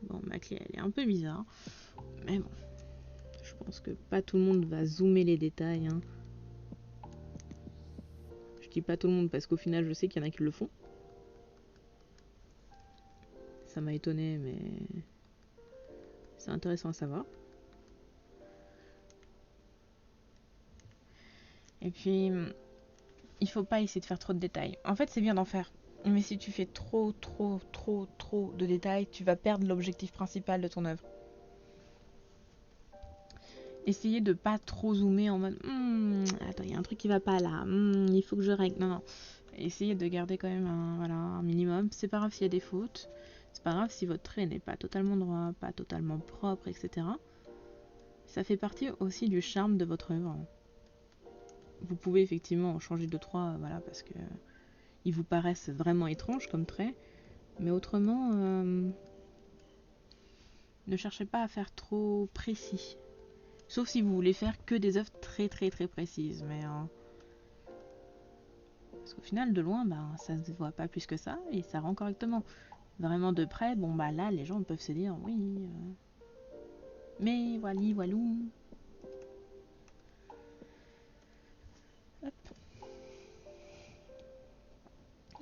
Bon, ma clé, elle est un peu bizarre. Mais bon, je pense que pas tout le monde va zoomer les détails. Hein. Je dis pas tout le monde parce qu'au final, je sais qu'il y en a qui le font. Ça m'a étonné, mais c'est intéressant à savoir. Et puis, il faut pas essayer de faire trop de détails. En fait, c'est bien d'en faire. Mais si tu fais trop de détails, tu vas perdre l'objectif principal de ton œuvre. Essayez de pas trop zoomer en mode attends, il y a un truc qui va pas là, il faut que je règle. Non, non. Essayez de garder quand même un minimum. C'est pas grave s'il y a des fautes. C'est pas grave si votre trait n'est pas totalement droit, pas totalement propre, etc. Ça fait partie aussi du charme de votre œuvre. Vous pouvez effectivement changer 2-3, voilà, parce que ils vous paraissent vraiment étranges comme traits. Mais autrement, ne cherchez pas à faire trop précis. Sauf si vous voulez faire que des œuvres très précises. Mais parce qu'au final, de loin, ça se voit pas plus que ça et ça rend correctement. Vraiment de près, bon là, les gens peuvent se dire oui. Mais voilou. Hop.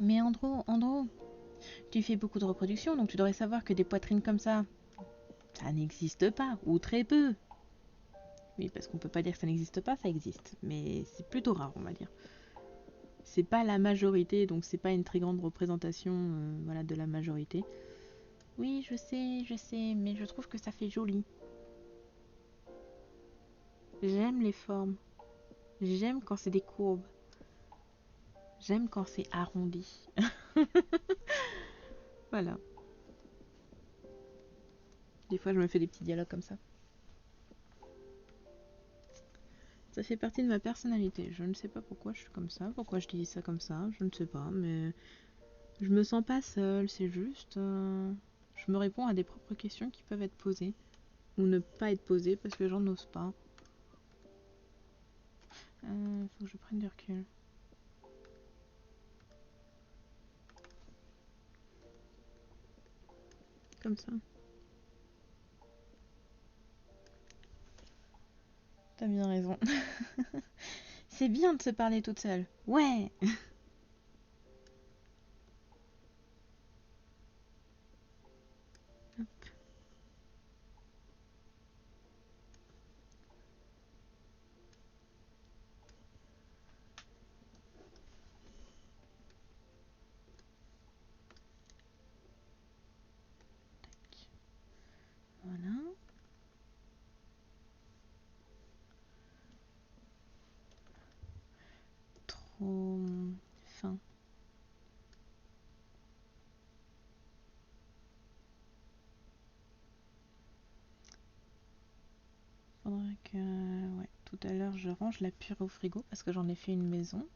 Mais Andro, tu fais beaucoup de reproductions, donc tu devrais savoir que des poitrines comme ça n'existe pas, ou très peu. Oui, parce qu'on peut pas dire que ça n'existe pas, ça existe. Mais c'est plutôt rare, on va dire. C'est pas la majorité, donc c'est pas une très grande représentation de la majorité. Oui, je sais, mais je trouve que ça fait joli. J'aime les formes. J'aime quand c'est des courbes. J'aime quand c'est arrondi. Voilà. Des fois, je me fais des petits dialogues comme ça. Ça fait partie de ma personnalité. Je ne sais pas pourquoi je suis comme ça, pourquoi je dis ça comme ça, je ne sais pas, mais je me sens pas seule, c'est juste... je me réponds à des propres questions qui peuvent être posées, ou ne pas être posées parce que j'en ose pas. Faut que je prenne du recul. Comme ça. T'as bien raison. C'est bien de se parler toute seule. Ouais. Voilà. Trop fin. Faudrait que... Ouais, tout à l'heure, je range la purée au frigo parce que j'en ai fait une maison.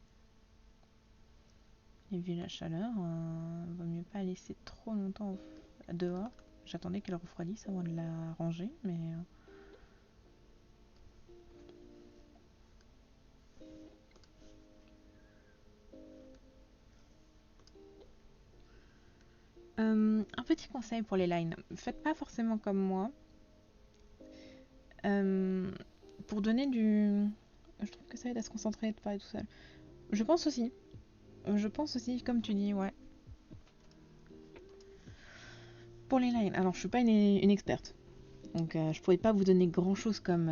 Et vu la chaleur, vaut mieux pas laisser trop longtemps dehors. J'attendais qu'elle refroidisse avant de la ranger, mais... un petit conseil pour les lines. Faites pas forcément comme moi. Pour donner du... Je trouve que ça aide à se concentrer et de parler tout seul. Je pense aussi, comme tu dis, ouais. Pour les lines, alors je suis pas une experte. Donc je pourrais pas vous donner grand chose comme...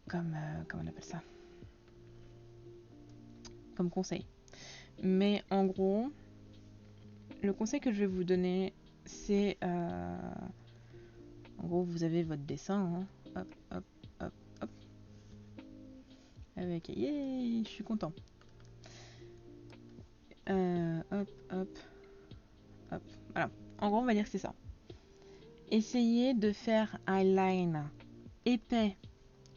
comment on appelle ça, comme conseil. Mais en gros, le conseil que je vais vous donner, c'est... en gros, vous avez votre dessin, hein. Hop, hop, hop, hop. Avec... Yay, je suis content. Hop, hop, hop. Voilà. En gros, on va dire que c'est ça. Essayez de faire un line épais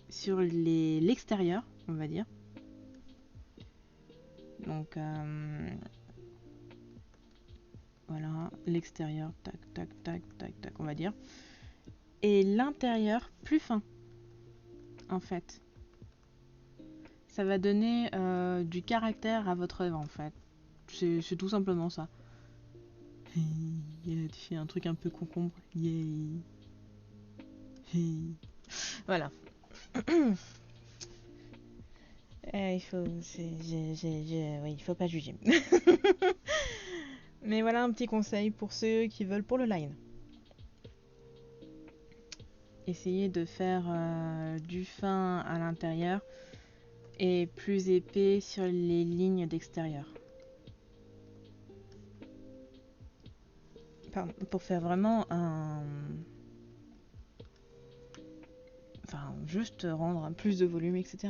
sur l'extérieur, on va dire. Donc, voilà, l'extérieur, tac, on va dire. Et l'intérieur, plus fin, en fait. Ça va donner du caractère à votre œuvre, en fait. C'est tout simplement ça. Tu fais un truc un peu concombre. Yay. Voilà. Il faut pas juger. Mais voilà un petit conseil pour ceux qui veulent pour le line. Essayez de faire du fin à l'intérieur et plus épais sur les lignes d'extérieur. Pardon, pour faire vraiment un... Enfin, juste rendre plus de volume, etc.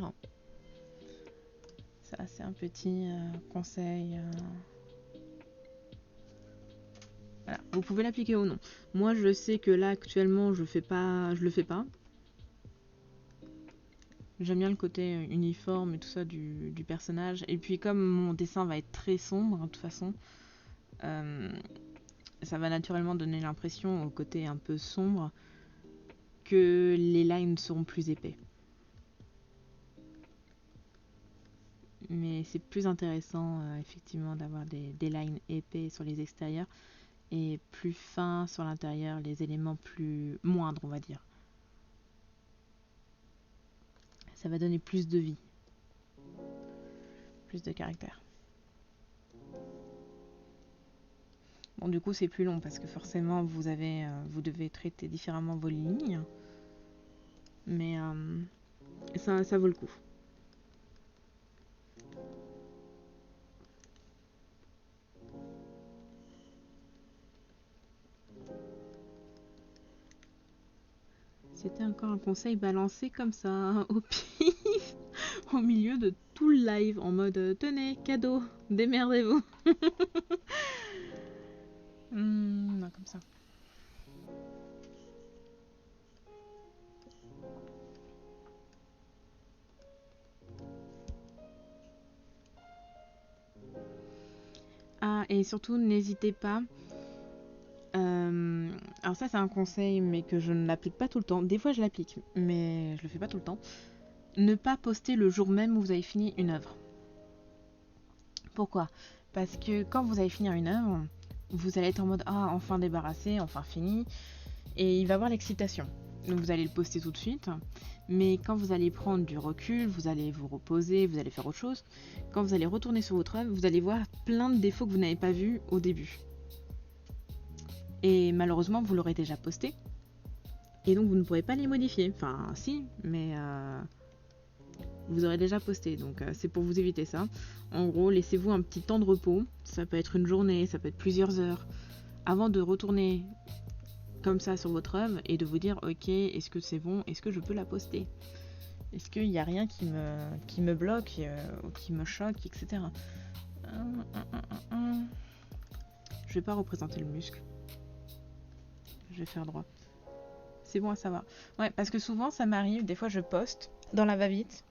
Ça, c'est un petit conseil. Voilà. Vous pouvez l'appliquer ou non. Moi, je sais que là, actuellement, je le fais pas. J'aime bien le côté uniforme et tout ça du personnage. Et puis, comme mon dessin va être très sombre, de toute façon, ça va naturellement donner l'impression, au côté un peu sombre, que les lines seront plus épais. Mais c'est plus intéressant, effectivement, d'avoir des lines épais sur les extérieurs et plus fins sur l'intérieur, les éléments plus moindres, on va dire. Ça va donner plus de vie, plus de caractère. Bon, du coup, c'est plus long parce que forcément, vous devez traiter différemment vos lignes. Mais ça vaut le coup. C'était encore un conseil balancé comme ça, au pif, au milieu de tout le live, en mode tenez, cadeau, démerdez-vous. Non, comme ça. Ah, et surtout, n'hésitez pas. Alors ça, c'est un conseil, mais que je ne l'applique pas tout le temps. Des fois, je l'applique, mais je le fais pas tout le temps. Ne pas poster le jour même où vous avez fini une œuvre. Pourquoi ? Parce que quand vous allez finir une œuvre, vous allez être en mode ah, enfin débarrassé, enfin fini, et il va y avoir l'excitation. Donc vous allez le poster tout de suite, mais quand vous allez prendre du recul, vous allez vous reposer, vous allez faire autre chose. Quand vous allez retourner sur votre œuvre, vous allez voir plein de défauts que vous n'avez pas vus au début. Et malheureusement, vous l'aurez déjà posté, et donc vous ne pourrez pas les modifier. Enfin, si, mais vous aurez déjà posté, donc c'est pour vous éviter ça. En gros, laissez-vous un petit temps de repos, ça peut être une journée, ça peut être plusieurs heures, avant de retourner comme ça sur votre œuvre et de vous dire ok, est-ce que c'est bon, est-ce que je peux la poster, est-ce qu'il n'y a rien qui me bloque ou qui me choque, etc. Je vais pas représenter le muscle, je vais faire droit. C'est bon à savoir. Ouais, parce que souvent ça m'arrive, des fois je poste dans la va-vite.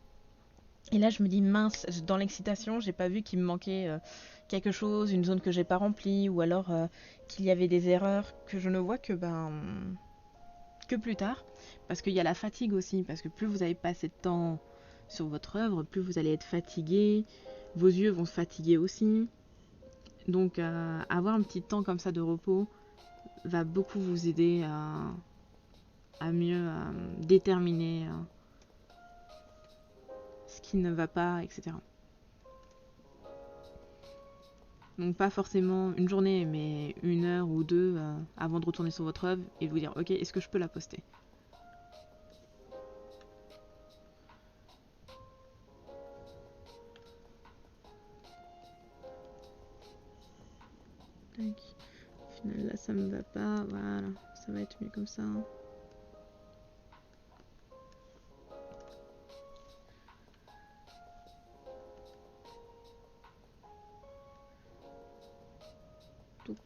Et là, je me dis, mince, dans l'excitation, j'ai pas vu qu'il me manquait quelque chose, une zone que j'ai pas remplie, ou alors qu'il y avait des erreurs que je ne vois que plus tard. Parce qu'il y a la fatigue aussi, parce que plus vous avez passé de temps sur votre œuvre, plus vous allez être fatigué, vos yeux vont se fatiguer aussi. Donc, avoir un petit temps comme ça de repos va beaucoup vous aider à mieux déterminer ce qui ne va pas, etc. Donc pas forcément une journée, mais une heure ou deux avant de retourner sur votre œuvre et de vous dire ok, est-ce que je peux la poster ? Tac. Au final là ça me va pas, voilà, ça va être mieux comme ça. Donc.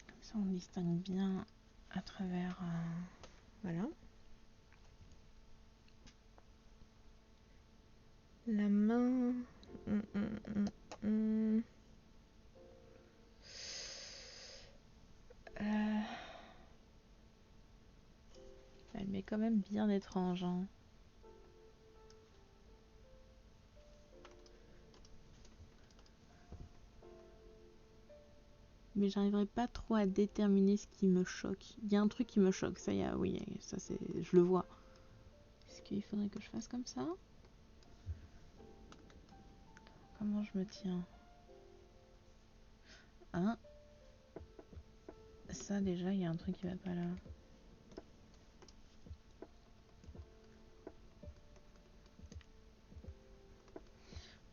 Comme ça on distingue bien à travers voilà. La main. Elle met quand même bien étrange. Hein. Mais j'arriverai pas trop à déterminer ce qui me choque. Il y a un truc qui me choque, ça y est, oui, ça c'est, je le vois. Est-ce qu'il faudrait que je fasse comme ça ? Comment je me tiens? Hein? Ça déjà, il y a un truc qui va pas là.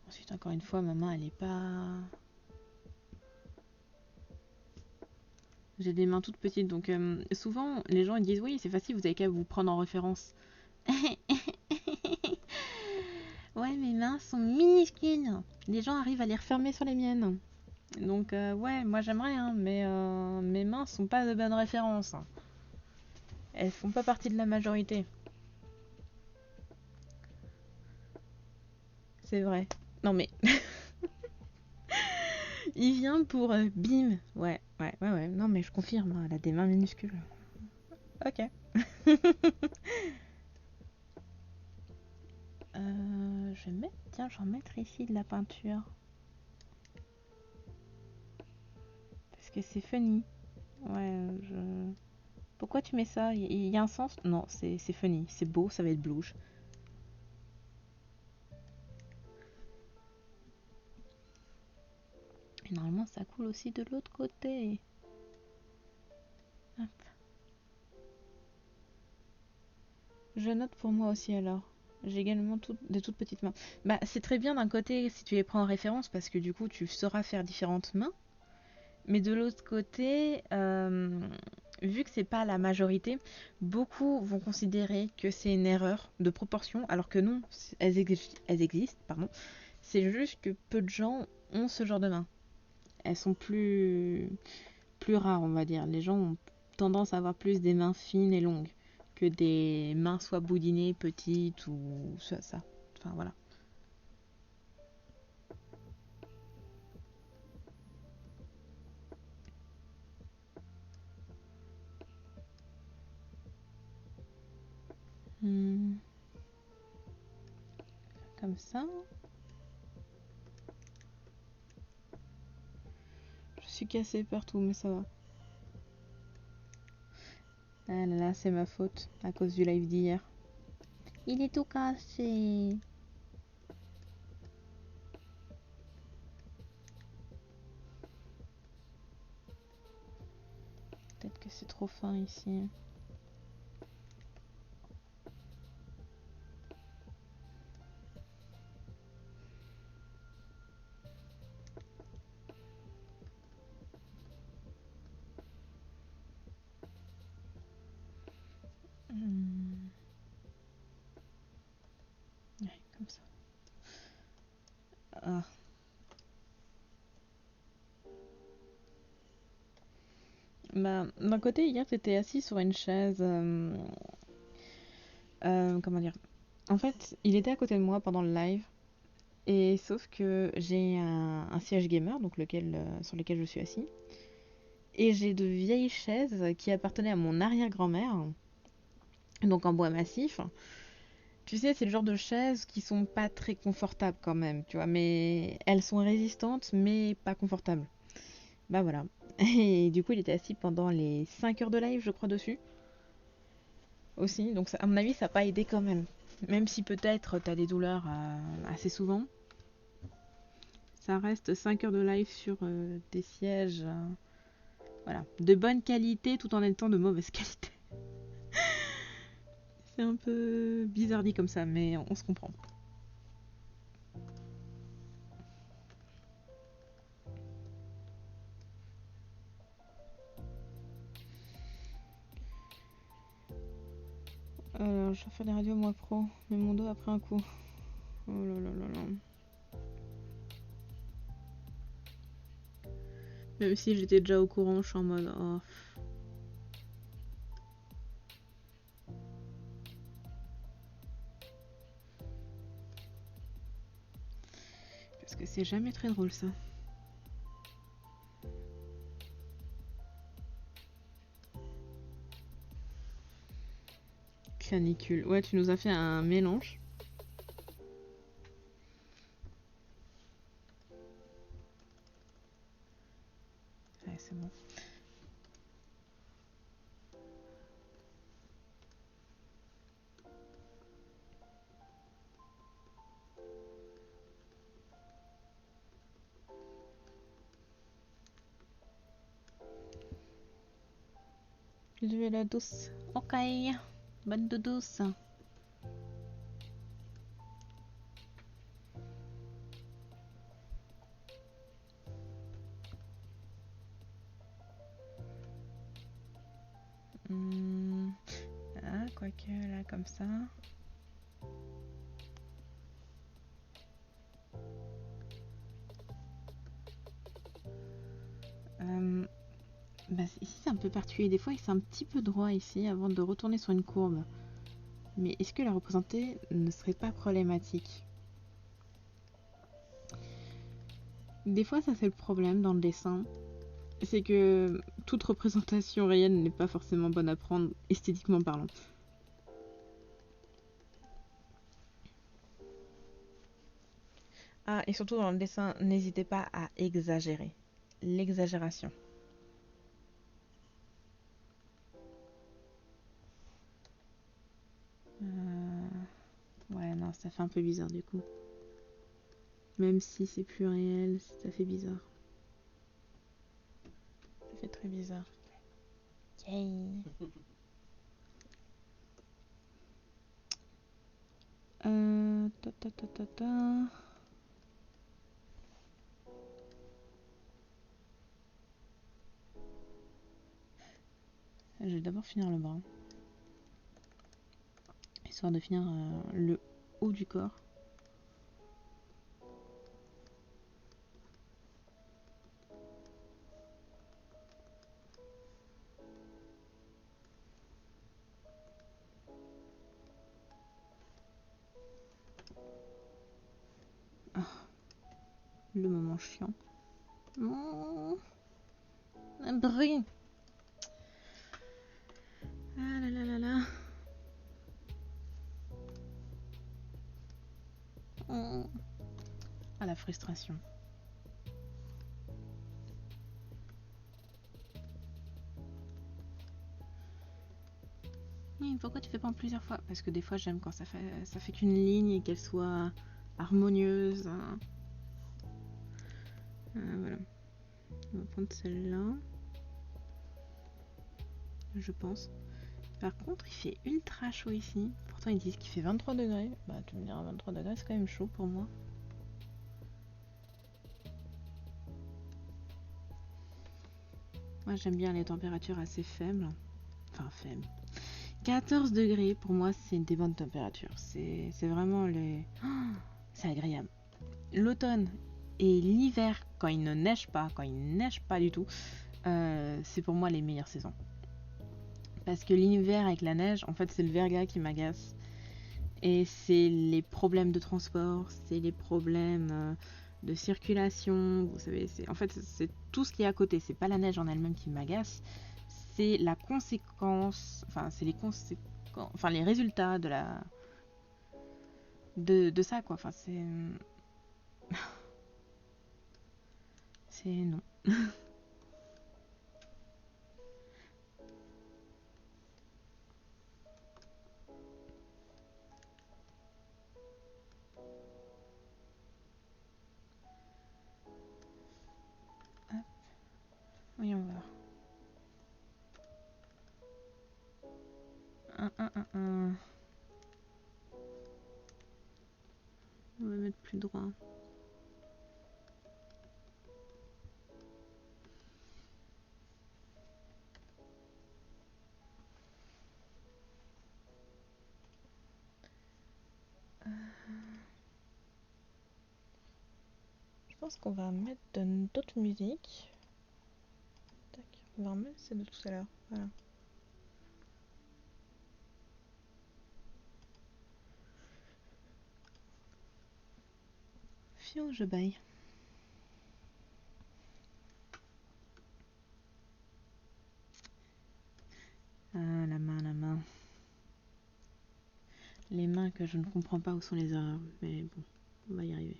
Ensuite, encore une fois, ma main, elle est pas... J'ai des mains toutes petites, donc souvent, les gens ils disent oui, c'est facile, vous avez qu'à vous prendre en référence. Ouais, mes mains sont minuscules. Les gens arrivent à les refermer sur les miennes. Donc ouais, moi j'aimerais, hein, mais mes mains sont pas de bonne référence. Elles font pas partie de la majorité. C'est vrai. Non mais, il vient pour bim. Ouais. Non mais je confirme, hein, elle a des mains minuscules. Ok. Je vais mettre, tiens, je vais en mettre ici de la peinture. Parce que c'est funny. Ouais, je... Pourquoi tu mets ça? Il y a un sens? Non, c'est funny. C'est beau, ça va être blouche. Et normalement, ça coule aussi de l'autre côté. Hop. Je note pour moi aussi alors. J'ai également des toutes petites mains. Bah, c'est très bien d'un côté si tu les prends en référence parce que du coup, tu sauras faire différentes mains. Mais de l'autre côté, vu que c'est pas la majorité, beaucoup vont considérer que c'est une erreur de proportion, alors que non, elles existent, pardon. C'est juste que peu de gens ont ce genre de mains. Elles sont plus rares, on va dire. Les gens ont tendance à avoir plus des mains fines et longues que des mains soit boudinées, petites ou ça. Enfin voilà. Hmm, comme ça. Je suis cassée partout, mais ça va. Ah là là, c'est ma faute à cause du live d'hier. Il est tout cassé. Peut-être que c'est trop fin ici. Hmm. Ouais, comme ça. Ah. Bah, d'un côté, hier, t'étais assis sur une chaise. Comment dire? En fait, il était à côté de moi pendant le live. Et sauf que j'ai un siège gamer, donc sur lequel je suis assis. Et j'ai de vieilles chaises qui appartenaient à mon arrière-grand-mère, donc en bois massif. Tu sais, c'est le genre de chaises qui sont pas très confortables quand même, tu vois, mais elles sont résistantes, mais pas confortables. Bah voilà. Et du coup, il était assis pendant les 5 heures de live, je crois, dessus. Aussi, donc à mon avis, ça n'a pas aidé quand même. Même si peut-être t'as des douleurs assez souvent, ça reste 5 heures de live sur des sièges voilà, de bonne qualité tout en étant de mauvaise qualité. C'est un peu bizarre dit comme ça, mais on se comprend. Alors, je vais faire des radios moi pro, mais mon dos a pris un coup. Oh là là là là. Même si j'étais déjà au courant, je suis en mode oh. Parce que c'est jamais très drôle ça. Canicule. Ouais, tu nous as fait un mélange. Ouais, c'est bon. Plus d'huile douce. Ok. Bonne douce. Ah, quoique là, comme ça. Bah, ici c'est un peu particulier, des fois c'est un petit peu droit ici avant de retourner sur une courbe. Mais est-ce que la représenter ne serait pas problématique? Des fois ça c'est le problème dans le dessin, c'est que toute représentation réelle n'est pas forcément bonne à prendre esthétiquement parlant. Ah, et surtout dans le dessin, n'hésitez pas à exagérer. L'exagération. Ouais, non, ça fait un peu bizarre du coup. Même si c'est plus réel, ça fait bizarre. Ça fait très bizarre. Yay. Ta ta ta ta ta. Je vais d'abord finir le bras. Histoire de finir le haut du corps. Le moment chiant. Oh, un bruit. Ah là là là là. Oh. Ah, la frustration. Oui, pourquoi tu fais pas en plusieurs fois? Parce que des fois j'aime quand ça fait qu'une ligne et qu'elle soit harmonieuse. Hein. Voilà. On va prendre celle-là. Je pense. Par contre, il fait ultra chaud ici. Pourtant, ils disent qu'il fait 23 degrés. Bah, tu me diras, 23 degrés, c'est quand même chaud pour moi. Moi, j'aime bien les températures assez faibles. Enfin, faibles. 14 degrés, pour moi, c'est des bonnes températures. C'est vraiment les... Oh, c'est agréable. L'automne et l'hiver, quand il ne neige pas du tout, c'est pour moi les meilleures saisons. Parce que l'hiver avec la neige, en fait, c'est le verglas qui m'agace. Et c'est les problèmes de transport, c'est les problèmes de circulation. Vous savez, en fait, c'est tout ce qui est à côté. C'est pas la neige en elle-même qui m'agace. C'est la conséquence, enfin, c'est les résultats de ça, quoi. Enfin, c'est non. Hop. Voyons voir. Un. On va mettre plus droit. Je pense qu'on va mettre d'autres musiques. Tac. On va remettre celle de tout à l'heure. Voilà. Fion, je baille. Ah, la main, la main. Les mains que je ne comprends pas où sont les erreurs. Mais bon, on va y arriver.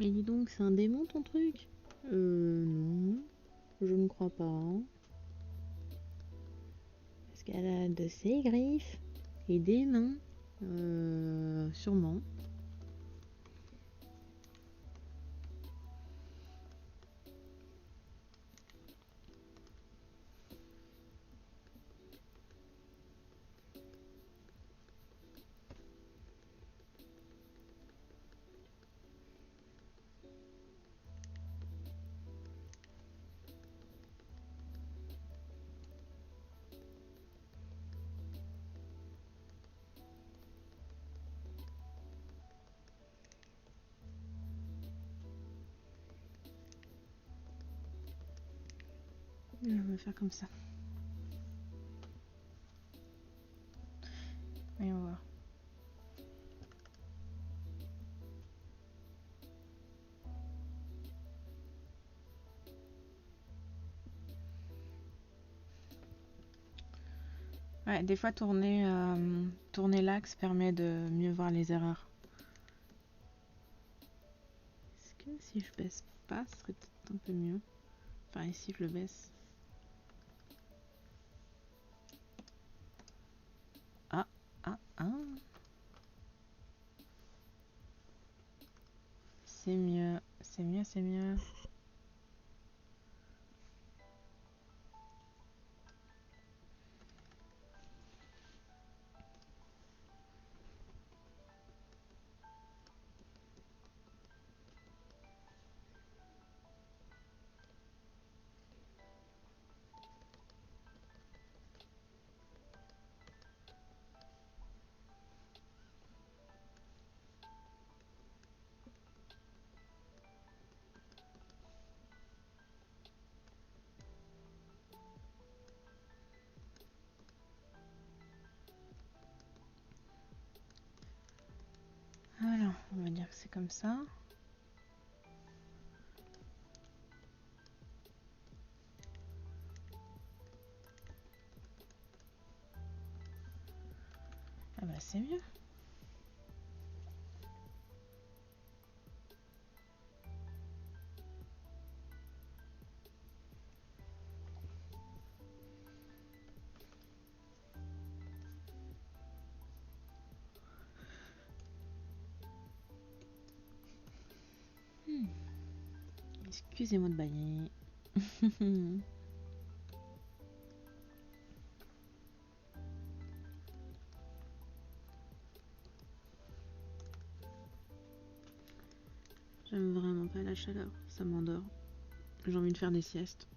Mais dis donc, c'est un démon ton truc? Non, je ne crois pas. Est-ce qu'elle a de ses griffes et des mains? Sûrement. On va faire comme ça. Voyons voir. Ouais, des fois tourner l'axe permet de mieux voir les erreurs. Est-ce que si je baisse pas, ce serait peut-être un peu mieux? Enfin, ici je le baisse. Ah. C'est mieux, c'est mieux, c'est mieux. Voilà, on va dire que c'est comme ça. Ah bah c'est mieux. Excusez-moi de bailler. J'aime vraiment pas la chaleur, ça m'endort. J'ai envie de faire des siestes.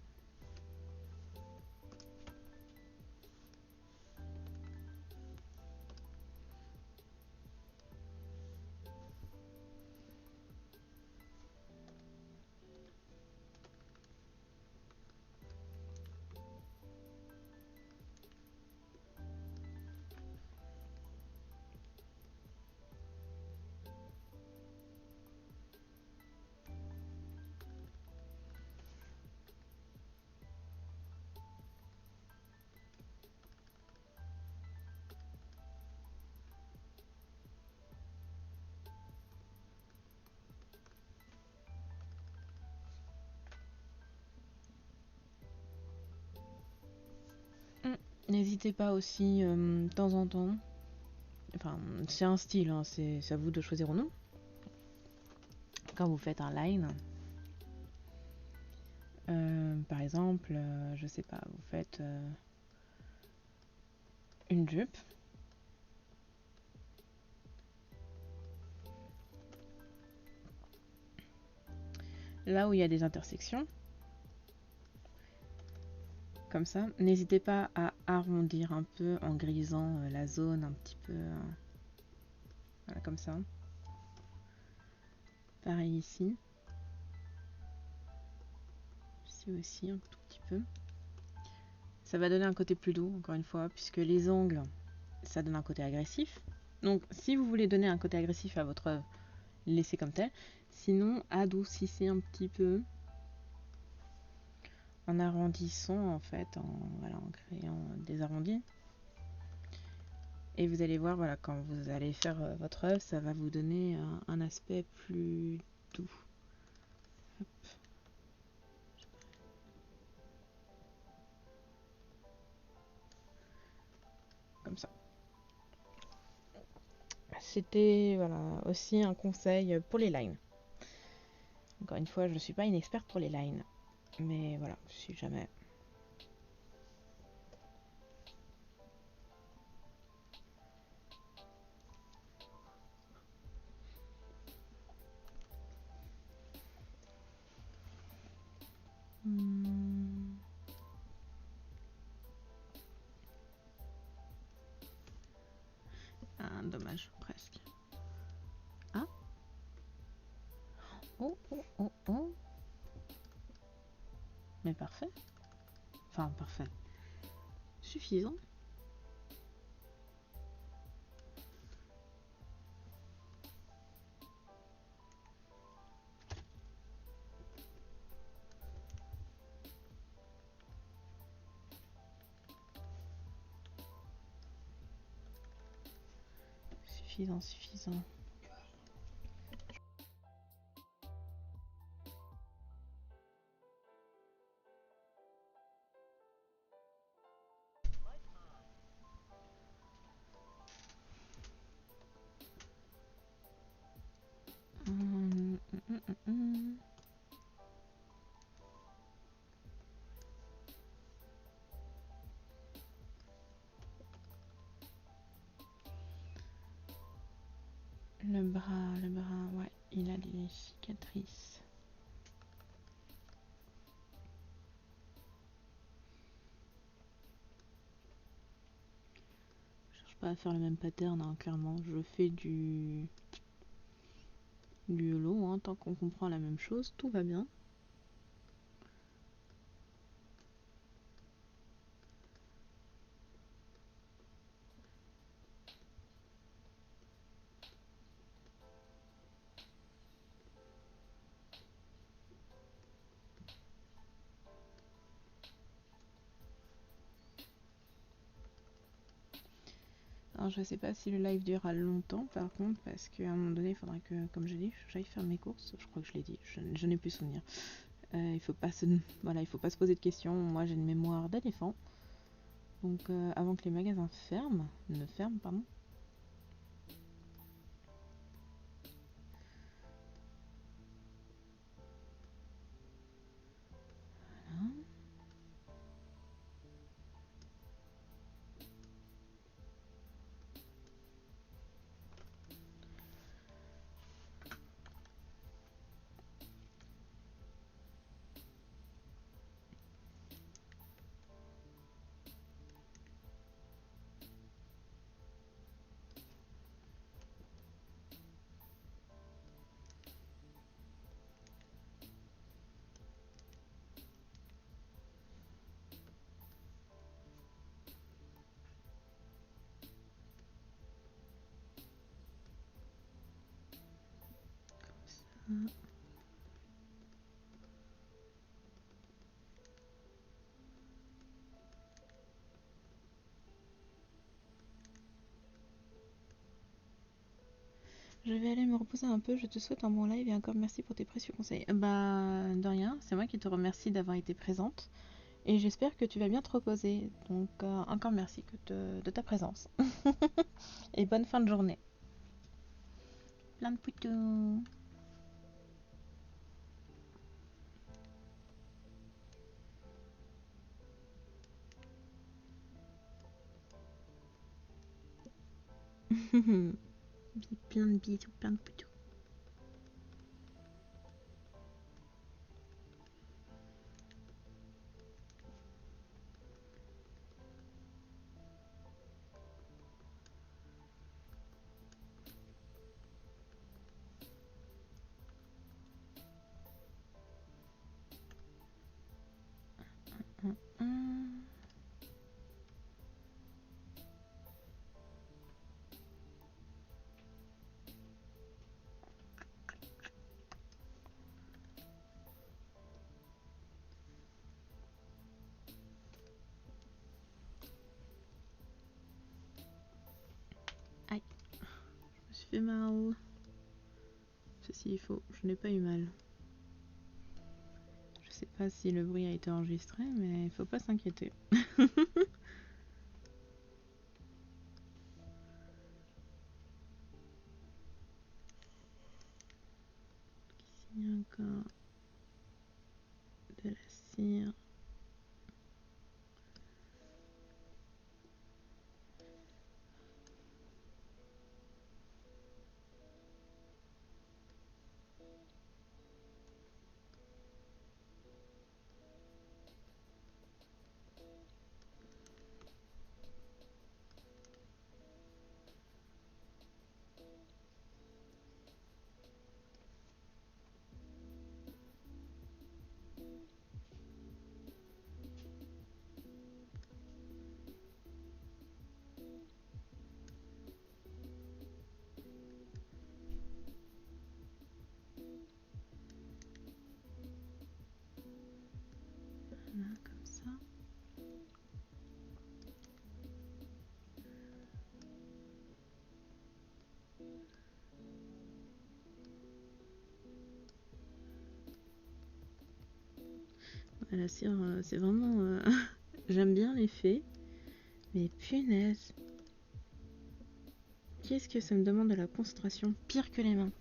N'hésitez pas aussi de temps en temps. Enfin, c'est un style, hein, c'est à vous de choisir ou non. Quand vous faites un line, par exemple, je sais pas, vous faites une jupe. Là où il y a des intersections, comme ça, n'hésitez pas à arrondir un peu en grisant la zone un petit peu. Voilà, comme ça. Pareil ici. Ici aussi, un tout petit peu. Ça va donner un côté plus doux, encore une fois, puisque les ongles, ça donne un côté agressif. Donc, si vous voulez donner un côté agressif à votre œuvre, laissez comme tel. Sinon, adoucissez un petit peu en arrondissant, en fait, voilà, en créant des arrondis. Et vous allez voir, voilà, quand vous allez faire votre œuvre, ça va vous donner un aspect plus doux. c'était voilà, aussi un conseil pour les lines. Encore une fois, je ne suis pas une experte pour les lines. Mais voilà, si jamais. Ah, dommage, presque. Ah. Oh, oh, oh, oh. Mais parfait. Enfin, parfait. Suffisant. Suffisant, suffisant. Le bras, ouais, il a des cicatrices. Je cherche pas à faire le même pattern, hein, clairement. Je fais du hello, hein, tant qu'on comprend la même chose, tout va bien. Alors je sais pas si le live durera longtemps par contre, parce qu'à un moment donné il faudra que, comme je dis, j'aille faire mes courses. Je crois que je l'ai dit, je n'ai plus souvenir. Il faut pas voilà, il faut pas se poser de questions. Moi j'ai une mémoire d'éléphant. Donc avant que les magasins ne ferment, pardon. Voilà. Je vais aller me reposer un peu, je te souhaite un bon live et encore merci pour tes précieux conseils. Bah de rien, c'est moi qui te remercie d'avoir été présente et j'espère que tu vas bien te reposer. Donc encore merci de ta présence. Et bonne fin de journée. Plein de poutous. Plein de bisous, plein de poutous. Aïe, je me suis fait mal. Ceci est faux, je n'ai pas eu mal. Je sais pas si le bruit a été enregistré, mais il faut pas s'inquiéter. de la cire. Voilà, comme ça. La cire, c'est vraiment... J'aime bien l'effet. Mais punaise. Qu'est-ce que ça me demande de la concentration? Pire que les mains.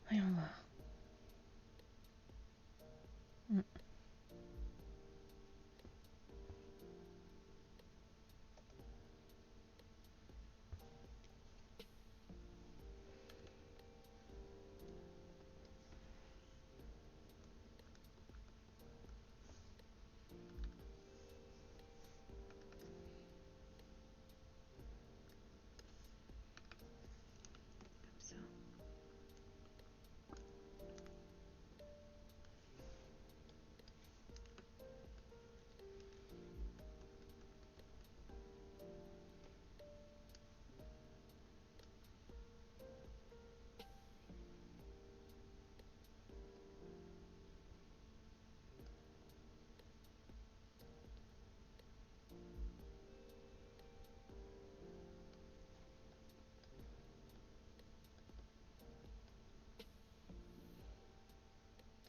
Voyons voir. Comme ça.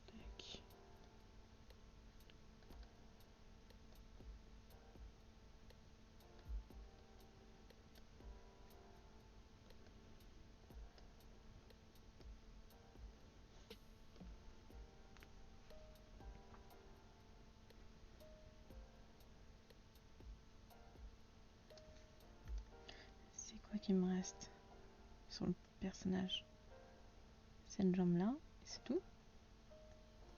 Tac. C'est quoi qui me reste sur le personnage? Cette jambe là, et c'est tout.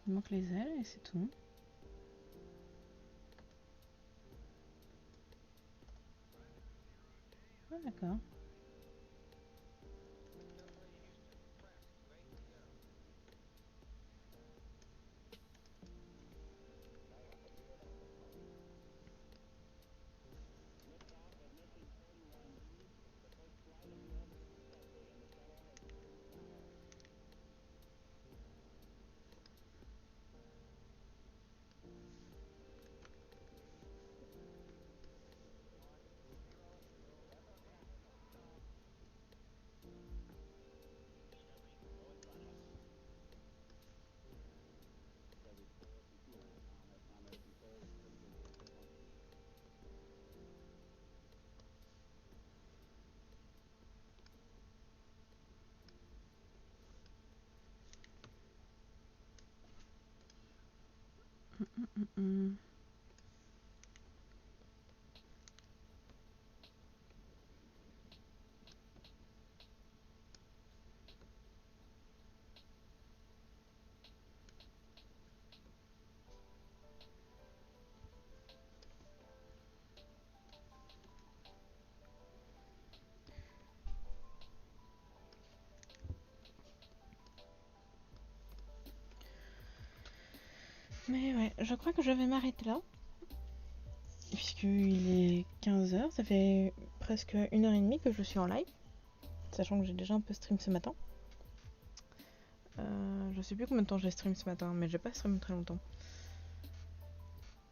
Il manque les ailes et c'est tout. Ah d'accord. hum. Mais ouais, je crois que je vais m'arrêter là. Puisqu'il est 15h, ça fait presque 1h30 que je suis en live. Sachant que j'ai déjà un peu stream ce matin. Je sais plus combien de temps j'ai stream ce matin, mais j'ai pas stream très longtemps.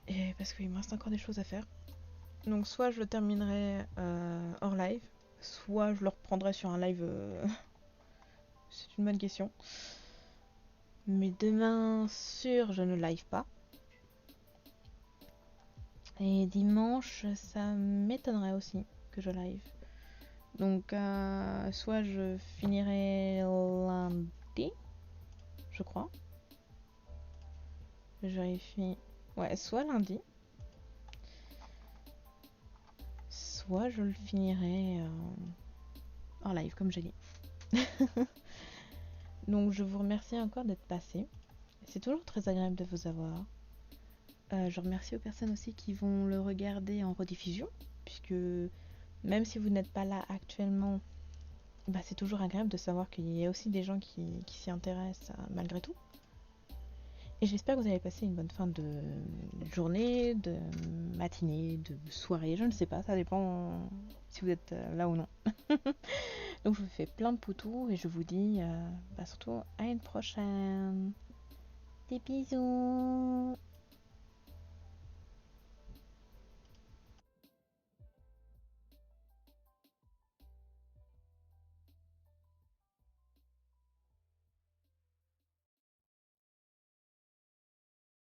Et parce qu'il me reste encore des choses à faire. Donc soit je le terminerai hors live, soit je le reprendrai sur un live. C'est une bonne question. Mais demain, sûr, je ne live pas. Et dimanche, ça m'étonnerait aussi que je live. Donc, soit je finirai lundi, je crois. Je vérifie. Ouais, soit lundi. Soit je le finirai en live, comme j'ai dit. Donc, je vous remercie encore d'être passé. C'est toujours très agréable de vous avoir. Je remercie aux personnes aussi qui vont le regarder en rediffusion, puisque même si vous n'êtes pas là actuellement, bah, c'est toujours agréable de savoir qu'il y a aussi des gens qui s'y intéressent malgré tout. Et j'espère que vous avez passé une bonne fin de journée, de matinée, de soirée, je ne sais pas, ça dépend si vous êtes là ou non. Donc je vous fais plein de poutous et je vous dis surtout à une prochaine. Des bisous.